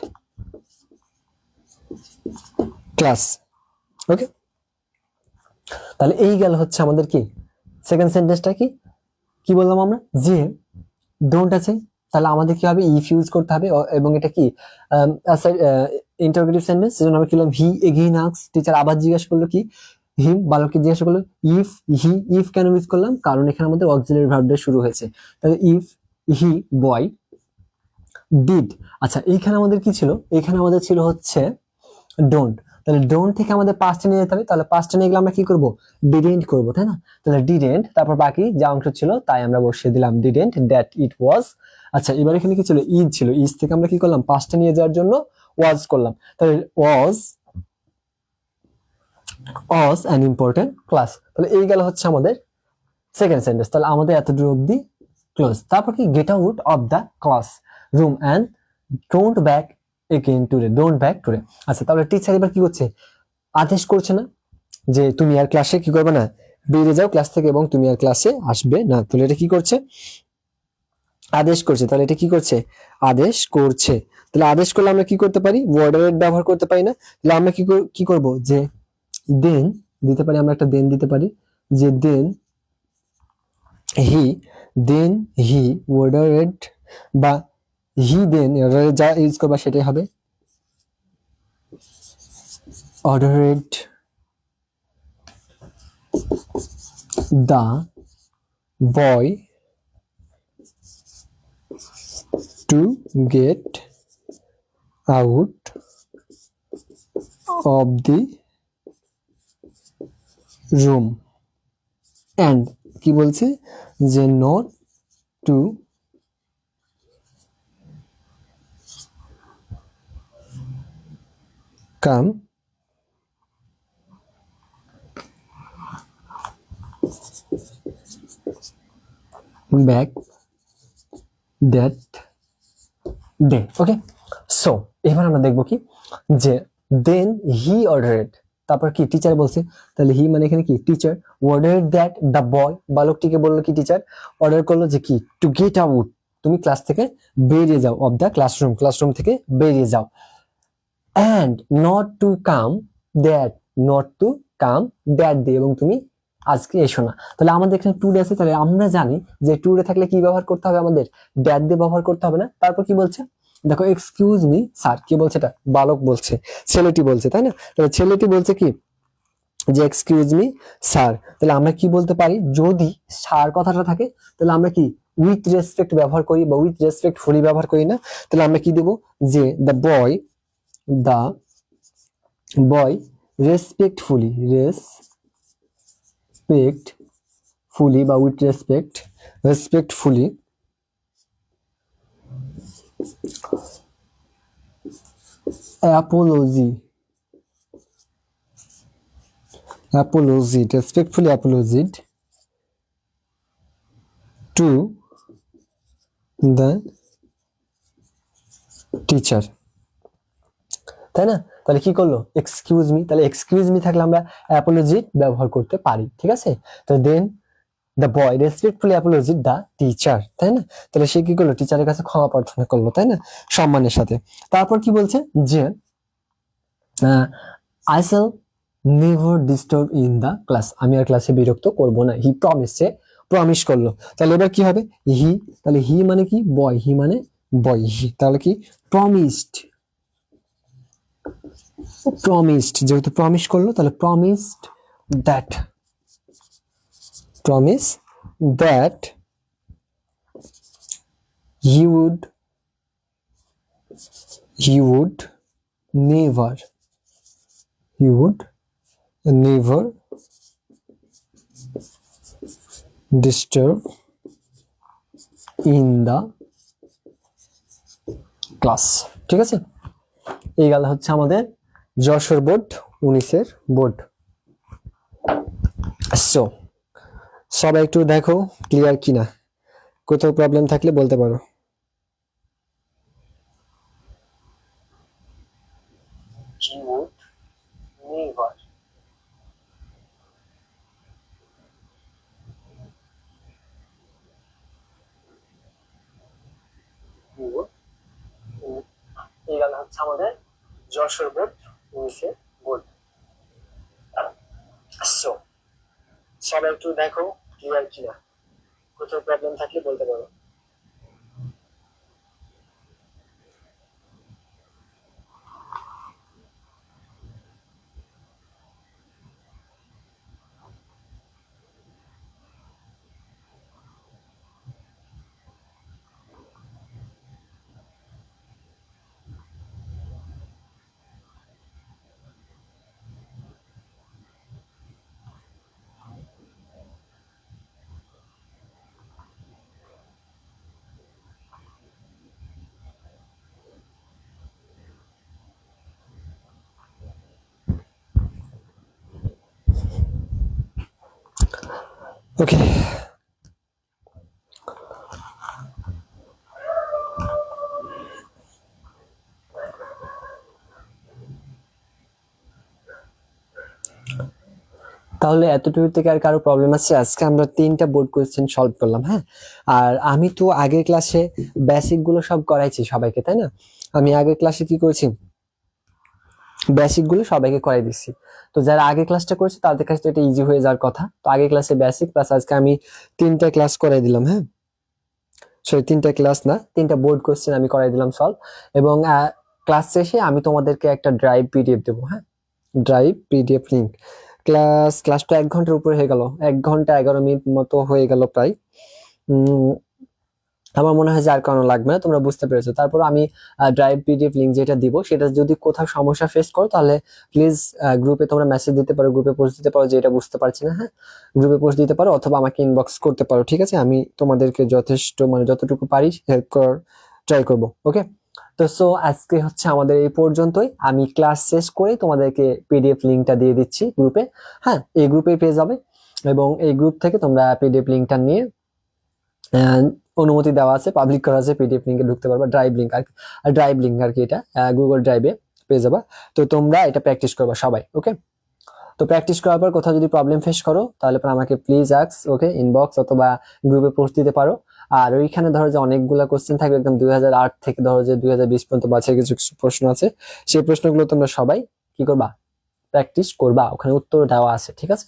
ক্লাস। ওকে, তাহলে এই গেল হচ্ছে আমাদের কি সেকেন্ড সেন্টেন্সটা, কি বললাম আমরা, যে ডোন্ট আছে, তাহলে আমাদের কি হবে, ইফ ইউজ করতে হবে, এবং এটা কি ইন্টারোগেটিভ সেন্টেন্স, সেজন্য আমরা কি করলাম হি এগেইন আস্কস, টিচার আবার জিজ্ঞাসা করলো কি হিম, বালককে জিজ্ঞাসা করলো ইফ হি, ইফ কেন ইউজ করলাম কারণ এখানে আমাদের অক্সিলারি ভার্ব দিয়ে শুরু হয়েছে, তাহলে ইফ হি বয় ডিড। আচ্ছা এইখানে আমাদের কি ছিল, এখানে আমাদের ছিল হচ্ছে ডোন্ট, তাহলে ডোন্ট থেকে আমাদের পাস্টে নিয়ে যেতে হবে, তাহলে পাস্টে নিয়ে গেলে আমরা কি করব ডিডেন্ট করব, তাই না? তাহলে ডিডেন্ট, তারপর বাকি যা অংশ ছিল তাই আমরা বসিয়ে দিলাম ডিডেন্ট দ্যাট ইট ওয়াজ। আচ্ছা এবার এখানে কি ছিল ইজ ছিল, ইজ থেকে আমরা কি করলাম পাস্টে নিয়ে যাওয়ার জন্য ওয়াজ করলাম, তাহলে ওয়াজ অ্যান ইম্পর্টেন্ট ক্লাস। তাহলে এই গেল হচ্ছে আমাদের সেকেন্ড সেন্টেন্স, তাহলে আমাদের এতদূর অবধি ক্লোজ। তারপর কি gate out of the classroom and don't back again today, don't back today. আচ্ছা তাহলে টিচার এবার কি করছে, আদেশ করছে না যে তুমি আর ক্লাসে কি করবে না, বেরিয়ে যাও ক্লাস থেকে এবং তুমি আর ক্লাসে আসবে না, তাহলে এটা কি করছে আদেশ করছে, তাহলে এটা কি করছে আদেশ করছে। তাহলে আদেশ করলে আমরা কি করতে পারি, ওয়ার্ডারের ব্যবহার করতে পারি না, তাহলে আমরা কি করব যে দেন দিতে পারি, আমরা একটা দেন দিতে পারি যে দেন হি ওয়ার্ডারেড, বা হি দেন যা ইউজ করবা সেটাই হবে ordered the boy to get out of the room and কি বলছে যে not to come back that day. Okay, so এবার আমরা দেখবো কি যে দেন হি অর্ডারেড, তারপর কি টিচার বলছে, তাহলে হি মানে এখানে কি teacher, ordered that the boy, বালকটিকে বললো কি টিচার অর্ডার করলো যে কি টু গেট আউট, তুমি ক্লাস থেকে বেরিয়ে যাও, অফ দ্য ক্লাসরুম থেকে বেরিয়ে যাও, and not to come that day, এবং তুমি আজকে এসো না। তাহলে আমাদের এখানে টু ডে আছে, তাহলে আমরা জানি যে টু ডে থাকলে কি ব্যবহার করতে হবে আমাদের, দ্যাট ডে ব্যবহার করতে হবে না। তারপর কি বলছে দেখো এক্সকিউজ মি স্যার, কি বলছে এটা বালক বলছে, ছেলেটি বলছে, তাই না? তাহলে ছেলেটি বলছে কি যে এক্সকিউজ মি স্যার, তাহলে আমরা কি বলতে পারি যদি স্যার কথাটা থাকে তাহলে আমরা কি উইথ রেসপেক্ট ব্যবহার করি বা উইথ রেসপেক্টফুলি ব্যবহার করি না, তাহলে আমরা কি দেব যে দ্য বয় রেসপেক্টফুলি বা with respectfully respectfully apologized to the teacher, তাই না? তাহলে কি করলো এক্সকিউজ মি, তাহলে এক্সকিউজ মি থাকলে আমরা অ্যাপোলজি ব্যবহার করতে পারি, ঠিক আছে? তো then the boy respectfully apologised the teacher, তাই না? তাহলে সে কি করলো টিচারের কাছে ক্ষমা প্রার্থনা করলো, তাই না, সম্মানের সাথে। তারপর কি বলছে যে I shall never disturb in the class, আমি আর ক্লাসে বিরক্ত করব না, হি প্রমিস করলো। তাহলে এবার কি হবে হি, তাহলে হি মানে কি বয়, হি মানে বয়, তাহলে কি প্রমিসড, যেহেতু প্রমিস করলো তাহলে promise that he would never disturb in the class, ঠিক আছে? এই গেল হচ্ছে আমাদের যশোর বোর্ড 19-এর বোর্ড। সো সবাই একটু দেখো ক্লিয়ার কিনা, কোথাও প্রবলেম থাকলে বলতে পারো। এই গেল হচ্ছে আমাদের যশোর বোর্ড 19-এর বোর্ড। সো সবাই একটু দেখো ক্লিয়ার কিনা, কোথাও প্রবলেম থাকলে বলতে পারো। ওকে, তাহলে এতটুকু থেকে আর কারো প্রবলেম আছে? আজকে আমরা 3টা বোর্ড কোয়েশ্চেন সলভ করলাম, হ্যাঁ। আর আমি তো আগের ক্লাসে বেসিক গুলো সব করাইছি সবাইকে, তাই না? আমি আগের ক্লাসে কি করেছি, বেসিক গুলো সবাইকে করাই দিচ্ছি। তো যারা আগে ক্লাসটা করেছে তাদের কাছে তো এটা ইজি হয়ে যাওয়ার কথা। তো আগের ক্লাসে বেসিক প্লাস আজকে আমি 3টা ক্লাস করাই দিলাম, হ্যাঁ। সরি, 3টা ক্লাস না, 3টা বোর্ড কোয়েশ্চেন আমি করাই দিলাম সলভ। এবং ক্লাস শেষে আমি তোমাদেরকে একটা ড্রাইভ পিডিএফ দেবো, হ্যাঁ, ড্রাইভ পিডিএফ লিঙ্ক। ক্লাসটা 1 ঘন্টার উপরে হয়ে গেল, 1 ঘন্টা 11 মিনিট মতো হয়ে গেল প্রায়। আমার মনে হয় যে আর কোনো লাগবে না, তোমরা বুঝতে পেরেছো। তারপর আমি ড্রাইভ পিডিএফ লিঙ্ক যেটা দিব, সেটা যদি কোথাও সমস্যা ফেস করো তাহলে প্লিজ গ্রুপে তোমরা মেসেজ দিতে পারো, গ্রুপে পোস্ট দিতে পারো যে এটা বুঝতে পারছি না, হ্যাঁ। গ্রুপে পোস্ট দিতে পারো অথবা আমাকে ইনবক্স করতে পারো, ঠিক আছে? আমি তোমাদেরকে যথেষ্ট মানে যতটুকু পারি হেল্প করার ট্রাই করবো, ওকে? তো সো আজকে হচ্ছে আমাদের এই পর্যন্তই। আমি ক্লাস শেষ করে তোমাদেরকে পিডিএফ লিঙ্কটা দিয়ে দিচ্ছি গ্রুপে, হ্যাঁ। এই গ্রুপে পেয়ে যাবে এবং এই গ্রুপ থেকে তোমরা পিডিএফ লিঙ্কটা নিয়ে অনুমতি দেওয়া আছে, পাবলিক করা আছে, পিডিএফ লিঙ্কে ঢুকতে পারবা। ড্রাইভ লিঙ্ক আর কি এটা গুগল ড্রাইভে পেয়ে যাবা। তো তোমরা এটা প্র্যাকটিস করবা সবাই, ওকে? তো প্র্যাকটিস করার পর কোথাও যদি প্রবলেম ফেস করো তাহলে পর আমাকে প্লিজ আক্স, ওকে, ইনবক্স অথবা গ্রুপে পোস্ট দিতে পারো। আর ওইখানে ধরো যে অনেকগুলা কোশ্চেন থাকবে, একদম 2008 থেকে ধরো যে 2020 পর্যন্ত বাছাই কিছু কিছু প্রশ্ন আছে, সেই প্রশ্নগুলো তোমরা সবাই কি করবা, প্র্যাকটিস করবা। ওখানে উত্তর দেওয়া আছে, ঠিক আছে?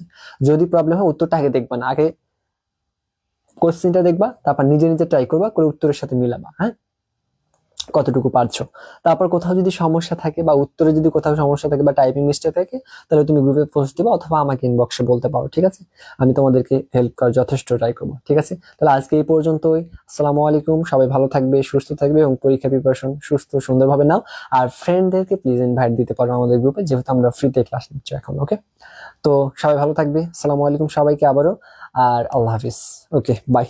যদি প্রবলেম হয় উত্তরটা আগে দেখবা না, আগে কোশ্চেনটা দেখবা, তারপর নিজে নিজে ট্রাই করবা করে উত্তরের সাথে মিলাবা, হ্যাঁ, কতটুকু পারছো। তারপর কোথাও যদি সমস্যা থাকে বা উত্তরে যদি কোথাও সমস্যা থাকে বা টাইপিং মিস্টেক থাকে তাহলে তুমি গ্রুপে পোস্ট দিবা অথবা আমাকে ইনবক্সে বলতে পারো, ঠিক আছে? আমি তোমাদেরকে হেল্প করার যথেষ্ট ট্রাই করবো, ঠিক আছে? তাহলে আজকে এই পর্যন্তই। আসসালামু আলাইকুম, সবাই ভালো থাকবে, সুস্থ থাকবে এবং পরীক্ষা প্রিপারেশন সুস্থ সুন্দরভাবে নাও। আর ফ্রেন্ডদেরকে প্লিজ ইনভাইট দিতে পারো আমাদের গ্রুপে, যেহেতু আমরা ফ্রিতে ক্লাস নিচ্ছি এখন, ওকে? তো সবাই ভালো থাকবে, আসসালামু আলাইকুম সবাইকে আবারও, আর আল্লাহ হাফিজ, ওকে, বাই।